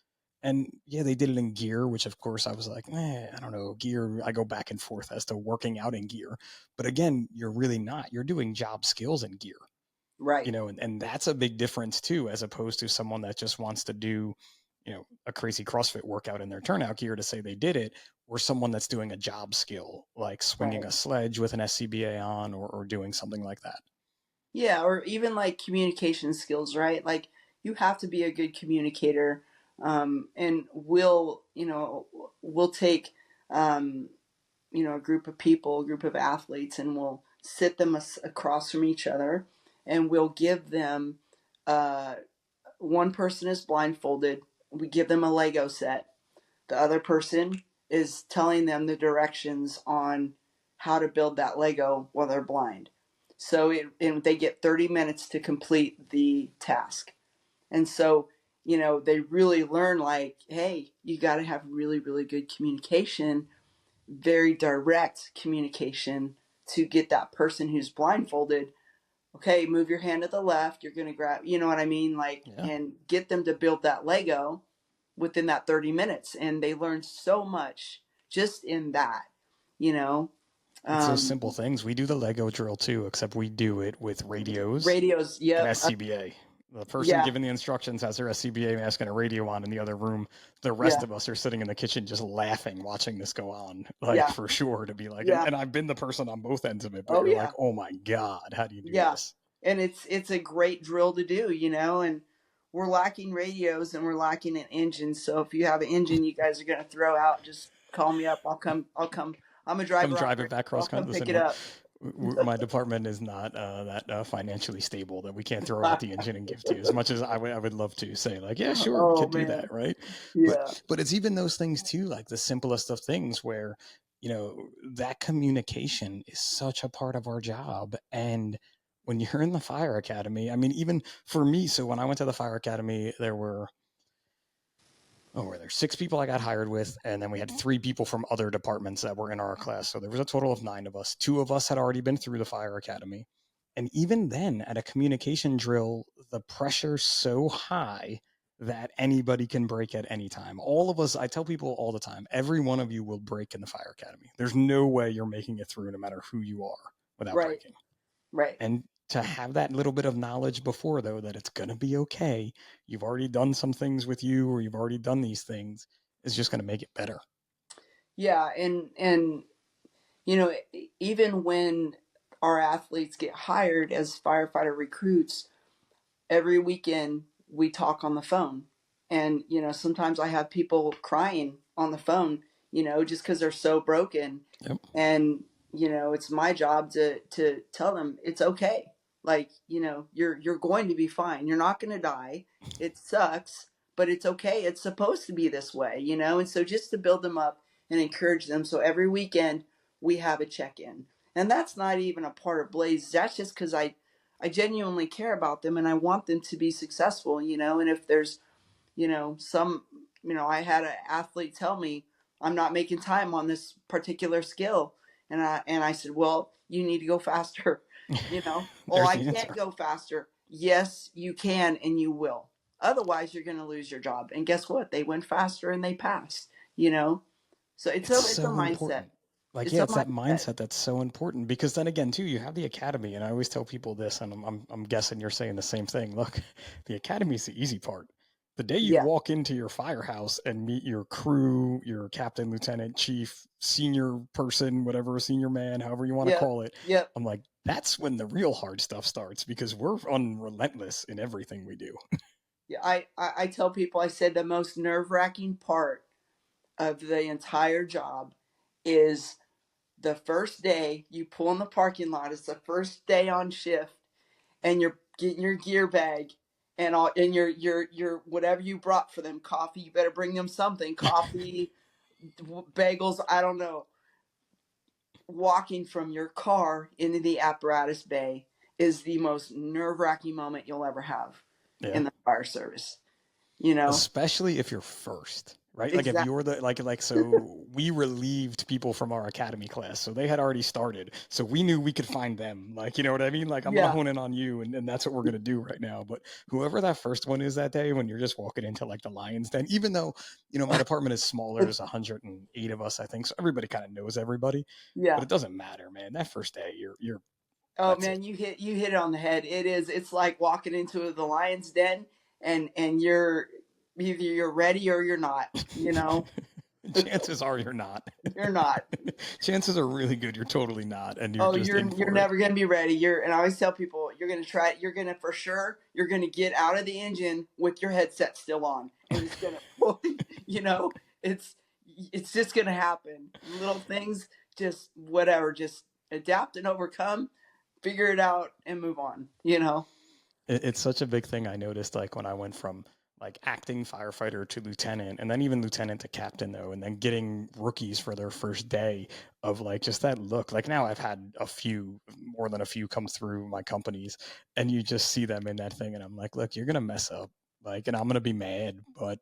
And yeah, they did it in gear, which of course I was like, I don't know, gear. I go back and forth as to working out in gear. But again, you're really not. You're doing job skills in gear, Right. and that's a big difference too, as opposed to someone that just wants to do, a crazy CrossFit workout in their turnout gear to say they did it, or someone that's doing a job skill, like swinging Right. a sledge with an SCBA on, or doing something like that. Yeah, or even like communication skills, right? Like you have to be a good communicator. And we'll take, um, a group of people, a group of athletes, and we'll sit them across from each other, and we'll give them, uh, one person is blindfolded. We give them a Lego set. The other person is telling them the directions on how to build that Lego while they're blind. So and they get 30 minutes to complete the task. And so, they really learn like, hey, you got to have really, really good communication, very direct communication to get that person who's blindfolded. Okay, move your hand to the left. You're going to grab, you know what I mean? Like, Yeah. and get them to build that Lego within that 30 minutes. And they learn so much just in that, you know? It's those Um, simple things. We do the Lego drill too, except we do it with radios Radios. and Yep. SCBA. The person Yeah. giving the instructions has their SCBA mask and a radio on in the other room. The rest Yeah. of us are sitting in the kitchen just laughing, watching this go on, like Yeah. for sure to be like, Yeah. and I've been the person on both ends of it, but Oh, you're like, yeah. oh my God, how do you do Yeah. this? And it's a great drill to do, and we're lacking radios and we're lacking an engine. So if you have an engine you guys are going to throw out, just call me up. I'll come. I'm a Come driver drive it operator. back cross I'll country. come pick Listen, it up. my department is not that financially stable that we can't throw out the engine and give to you. As much as I would love to say like, yeah, sure, we Oh could do that, man. right? But Yeah. but it's even those things too, like the simplest of things where that communication is such a part of our job. And when you're in the fire academy, I mean, even for me, so when I went to the fire academy, there were were there 6 people I got hired with, and then we had 3 people from other departments that were in our class. So there was a total of 9 of us. 2 of us had already been through the fire academy. And even then, at a communication drill, the pressure's so high that anybody can break at any time. All of us, I tell people all the time, every one of you will break in the fire academy. There's no way you're making it through, no matter who you are, without Right. breaking. Right. And to have that little bit of knowledge before, though, that it's going to be okay, you've already done some things with you, or you've already done these things, is just going to make it better. Yeah. And even when our athletes get hired as firefighter recruits, every weekend we talk on the phone. And sometimes I have people crying on the phone, just because they're so broken. Yep. And it's my job to tell them it's okay. Like, you're going to be fine. You're not going to die. It sucks, but it's okay. It's supposed to be this way. And so just to build them up and encourage them, so every weekend we have a check-in. And that's not even a part of Blaze. That's just because I genuinely care about them and I want them to be successful. And if there's some, I had an athlete tell me, I'm not making time on this particular skill. And I said, well, you need to go faster. Oh, There's I the can't answer. go faster. Yes, you can, and you will. Otherwise, you're going to lose your job. And guess what? They went faster and they passed, So it's It's it's a so mindset. important. Like, It's yeah, a it's that mindset. mindset that's so important, because then again, too, you have the academy, and I always tell people this, and I'm guessing you're saying the same thing. Look, the academy is the easy part. The day you Yeah. walk into your firehouse and meet your crew, your captain, lieutenant, chief, senior person, whatever, senior man, however you want to Yep. call it, Yep. I'm like, that's when the real hard stuff starts, because we're unrelentless in everything we do. Yeah. I tell people, I said the most nerve wracking part of the entire job is the first day you pull in the parking lot. It's the first day on shift, and you're getting your gear bag and all, and your whatever you brought for them. Coffee, you better bring them something. Coffee, bagels. I don't know. Walking from your car into the apparatus bay is the most nerve wracking moment you'll ever have Yeah. in the fire service. You know. Especially if you're first. right? Like if Exactly. you're the so we relieved people from our academy class, so they had already started, so we knew we could find them. Like, you know what I mean? Like I'm gonna Yeah. hone in on you, and that's what we're gonna do right now. But whoever that first one is that day, when you're just walking into like the lion's den, even though my department is smaller, there's 108 of us, I think, so everybody kind of knows everybody, but Yeah. it doesn't matter, man. That first day, you're Oh that's it. man, you hit it on the head. It's like walking into the lion's den, and you're either you're ready or you're not. Chances are you're not. You're not. Chances are really good you're totally not, and you're Oh, just in you're for it. never gonna be ready. And I always tell people you're gonna try it. You're gonna for sure. You're gonna get out of the engine with your headset still on, and it's gonna, you know, it's it's just gonna happen. Little things, just whatever, just adapt and overcome, figure it out, and move on. It's such a big thing. I noticed like when I went from like acting firefighter to lieutenant, and then even lieutenant to captain though, and then getting rookies for their first day of like just that look. Like now I've had a few, more than a few, come through my companies, and you just see them in that thing, and I'm like, look, you're gonna mess up, like, and I'm gonna be mad, but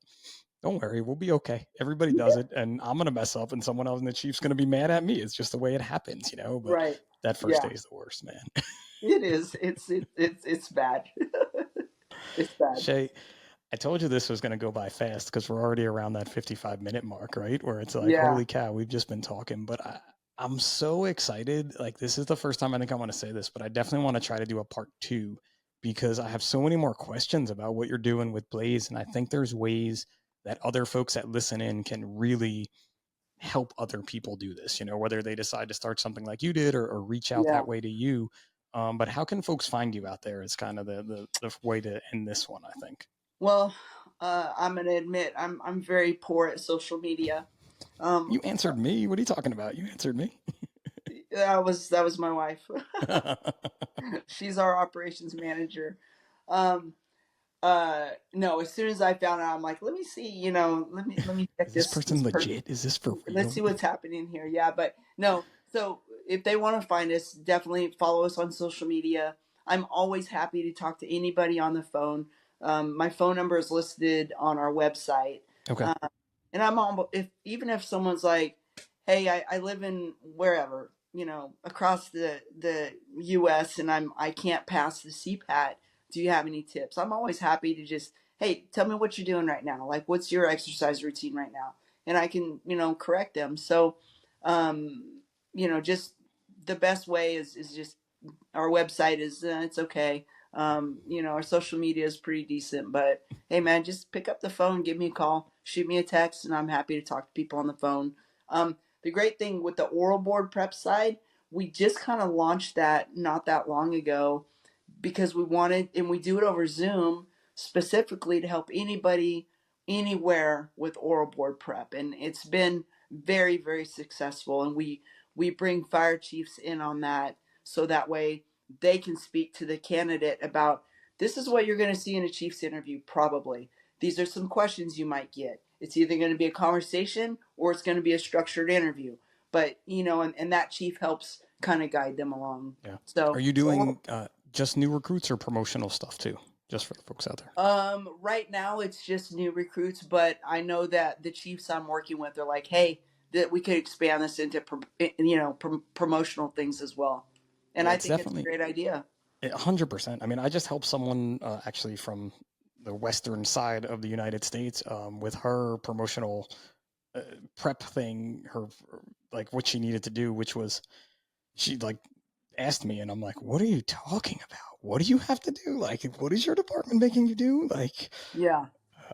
don't worry, we'll be okay. Everybody does it, and I'm gonna mess up, and someone else in the chief's gonna be mad at me. It's just the way it happens, But Right. that first day Yeah. is the worst, man. It is. It's bad. It's bad. Shay, I told you this was going to go by fast because we're already around that 55-minute mark, right? Where it's like, Yeah. holy cow, we've just been talking. But I'm so excited. Like, this is the first time I think I want to say this, but I definitely want to try to do a part two because I have so many more questions about what you're doing with Blaze. And I think there's ways that other folks that listen in can really help other people do this, whether they decide to start something like you did or reach out Yeah. that way to you. But how can folks find you out there? It's kind of the way to end this one, I think. Well, I'm gonna admit I'm very poor at social media. Um, You answered me. What are you talking about? You answered me. that was my wife. She's our operations manager. Um, no, as soon as I found out, I'm like, let me see, let me check Is this this person person. legit? Is this for Let's real? see what's happening here. Yeah, but no. So if they want to find us, definitely follow us on social media. I'm always happy to talk to anybody on the phone. My phone number is listed on our website. Okay. Uh, and I'm on, even if someone's like, hey, I live in wherever, across the US, and I can't pass the CPAT. Do you have any tips? I'm always happy to just, hey, tell me what you're doing right now. Like, what's your exercise routine right now? And I can, correct them. So, just the best way is just our website is it's okay. Our social media is pretty decent, but hey, man, just pick up the phone, give me a call, shoot me a text, and I'm happy to talk to people on the phone. The great thing with the oral board prep side, we just kind of launched that not that long ago because we wanted, and we do it over Zoom specifically to help anybody anywhere with oral board prep, and it's been very, very successful. And we bring fire chiefs in on that so that way they can speak to the candidate about this is what you're going to see in a chief's interview. Probably these are some questions you might get. It's either going to be a conversation or it's going to be a structured interview, but and that chief helps kind of guide them along. Yeah. Are So you doing just new recruits or promotional stuff too? Just for the folks out there. right now it's just new recruits, but I know that the chiefs I'm working with are like, hey, that we could expand this into promotional things as well, and Yeah, I it's think it's a definitely great idea. 100%. I mean, I just helped someone actually from the western side of the United States with her promotional uh, prep thing, her like what she needed to do, which was she like asked me, and I'm like, "What are you talking about? What do you have to do? Like, what is your department making you do? Like, Yeah.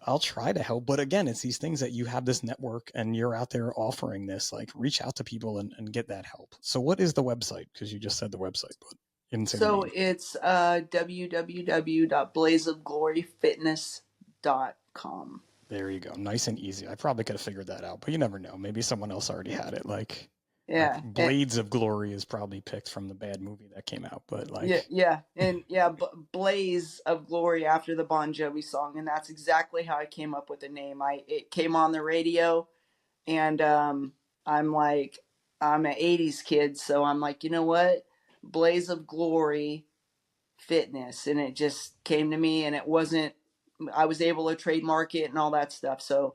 I'll try to help, but again, it's these things that you have this network and you're out there offering this. Like, reach out to people and get that help. So, what is the website? Because you just said the website, but you didn't say the So name. it's www.blazeofgloryfitness.com. There you go. Nice and easy. I probably could have figured that out, but you never know. Maybe someone else already had it. Like Yeah. Blades of Glory is probably picked from the bad movie that came out, but Yeah, like, yeah, and yeah, Blaze of Glory after the Bon Jovi song, and that's exactly how I came up with the name. It came on the radio, and I'm like, I'm an '80s kid, so I'm like, you know what, Blaze of Glory Fitness, and it just came to me, and it wasn't I was able to trademark it and all that stuff. So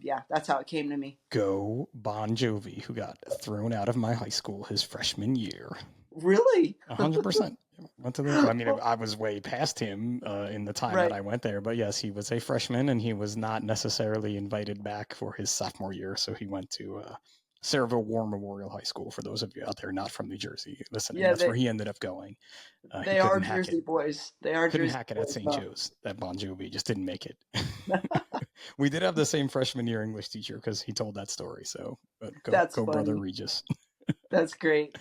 yeah, that's how it came to me. Go Bon Jovi, who got thrown out of my high school his freshman year. Really? 100%. Went to the. I mean, I was way past him in the time that Right. I went there, but yes, he was a freshman, and he was not necessarily invited back for his sophomore year. So he went to Saraville War Memorial High School. For those of you out there not from New Jersey listening, Yeah, that's where he ended up going. He they are couldn't hack it. Jersey boys. They are Couldn't Jersey hack it at boys. St. Joe's. That Bon Jovi just didn't make it. We did have the same freshman year English teacher because he told that story. So, but That's go, brother funny. Regis. That's great.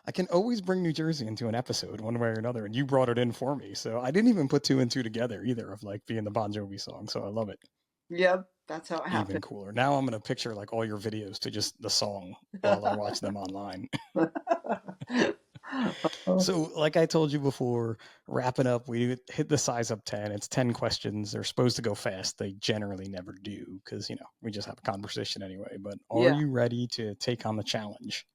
I can always bring New Jersey into an episode one way or another, and you brought it in for me. So I didn't even put two and two together either of like being the Bon Jovi song. So I love it. Yep, that's how it Even happened. cooler. Now I'm gonna picture like all your videos to just the song while I watch them online. So, like I told you before, wrapping up, we hit the size up 10. It's 10 questions. They're supposed to go fast. They generally never do because, we just have a conversation anyway. But are Yeah, you ready to take on the challenge?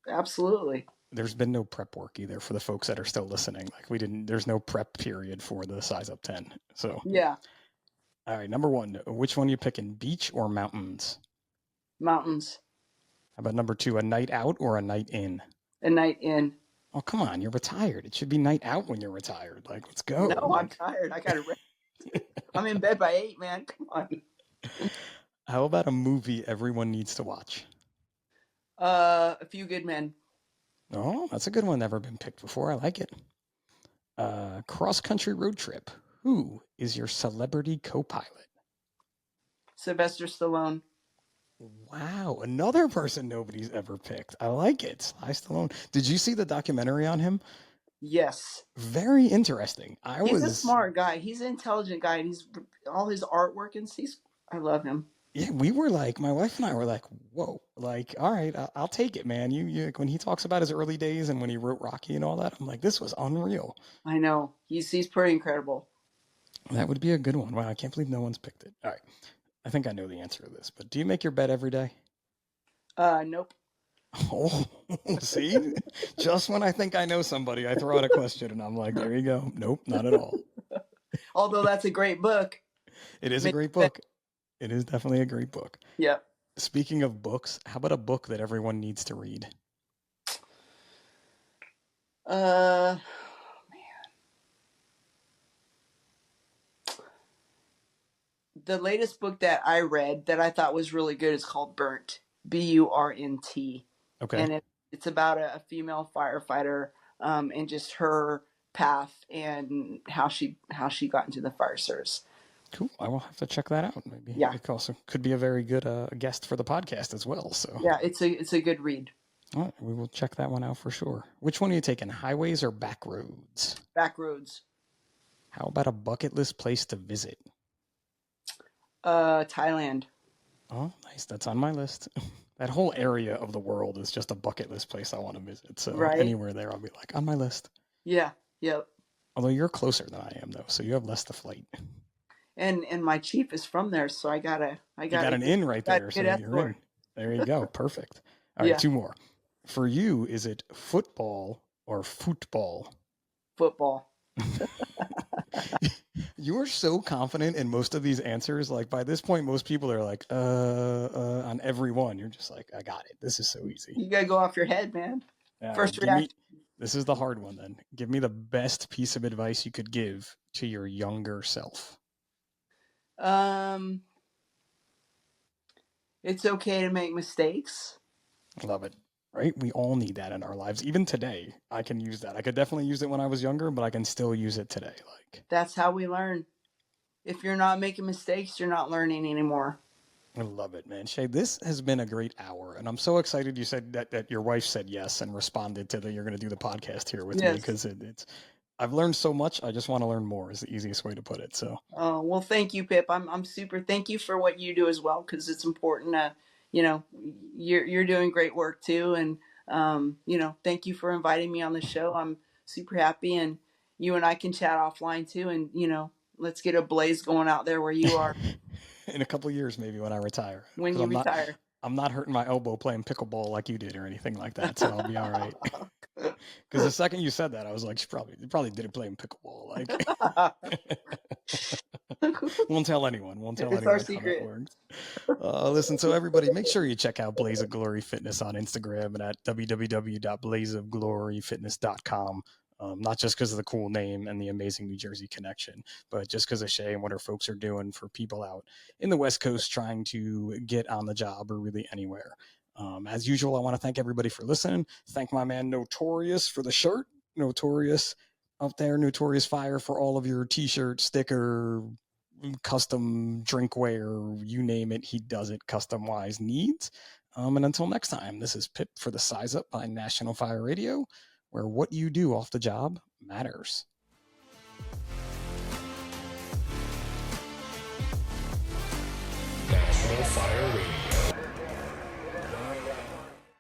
absolutely. There's been no prep work either for the folks that are still listening. Like, there's no prep period for the size up 10. So, Yeah, all right, number one, which one are you picking, beach or mountains? mountains. How about number two, a night out or a night in? A night in. Oh, come on, you're retired. It should be night out when you're retired. Like, let's go. No, I'm Like, tired. I got to rest. I'm in bed by 8, man. Come on. how about a movie everyone needs to watch? A Few Good Men. Oh, that's a good one. Never been picked before. I like it. Cross country road trip. Who is your celebrity co-pilot? Sylvester Stallone. Wow, another person nobody's ever picked. I like it. Sly Stallone. Did you see the documentary on him? Yes. Very interesting. He's a smart guy. He's an intelligent guy, and he's all his artwork and he's. I love him. Yeah, we were like, my wife and I were like, whoa, like, all right, I'll take it, man. When he talks about his early days and when he wrote Rocky and all that, I'm like, this was unreal. I know. He's pretty incredible. That would be a good one. Wow, I can't believe no one's picked it. All right. I think I know the answer to this, but do you make your bed every day? Nope. Oh, see? Just when I think I know somebody, I throw out a question and I'm like, there you go. Nope, not at all. Although that's a great book. It is a great book. It is definitely a great book. Yeah. Speaking of books, how about a book that everyone needs to read? Man. The latest book that I read that I thought was really good is called Burnt. Burnt. Okay. And it's about a female firefighter and just her path and how she got into the fire service. Cool. I will have to check that out. Maybe Yeah. it also could be a very good guest for the podcast as well. So yeah, it's a good read. All right, we will check that one out for sure. Which one are you taking, highways or back roads? Back roads. How about a bucket list place to visit? Thailand. Oh, nice. That's on my list. That whole area of the world is just a bucket list place I want to visit. So Right. anywhere there, I'll be like, on my list. Yeah. Yep. Although you're closer than I am, though, so you have less to flight. And my chief is from there, so I got an in right there, so you're in. There you go. Perfect. All right, two more. For you, is it football or football? Football. You are so confident in most of these answers. Like by this point, most people are like, on every one. You're just like, I got it. This is so easy. You gotta go off your head, man. First reaction. This is the hard one then. Give me the best piece of advice you could give to your younger self. It's okay to make mistakes. Love it. Right? We all need that in our lives. Even today, I can use that. I could definitely use it when I was younger, but I can still use it today. Like that's how we learn. If you're not making mistakes, you're not learning anymore. I love it, man. Shay, this has been a great hour, and I'm so excited you said that your wife said yes and responded to that you're going to do the podcast here with me because it's I've learned so much. I just want to learn more is the easiest way to put it. So, well, thank you, Pip. I'm super. Thank you for what you do as well, because it's important. You're doing great work too, and thank you for inviting me on the show. I'm super happy, and you and I can chat offline too, and let's get a blaze going out there where you are. In a couple of years, maybe when I retire. When you retire. I'm not hurting my elbow playing pickleball like you did or anything like that, so I'll be all right. Because the second you said that, I was like, you probably didn't play pickleball. Like, won't tell anyone. Won't tell It's our anyone how that secret. works. Listen, so everybody, make sure you check out Blaze of Glory Fitness on Instagram and at www.blazeofgloryfitness.com. Not just because of the cool name and the amazing New Jersey connection, but just because of Shay and what her folks are doing for people out in the West Coast trying to get on the job or really anywhere. As usual, I want to thank everybody for listening. Thank my man Notorious for the shirt. Notorious out there, Notorious Fire for all of your t-shirt, sticker, custom drinkware, you name it, he does it custom-wise needs. And until next time, this is Pip for the Size Up by National Fire Radio, where what you do off the job matters. National Fire Radio.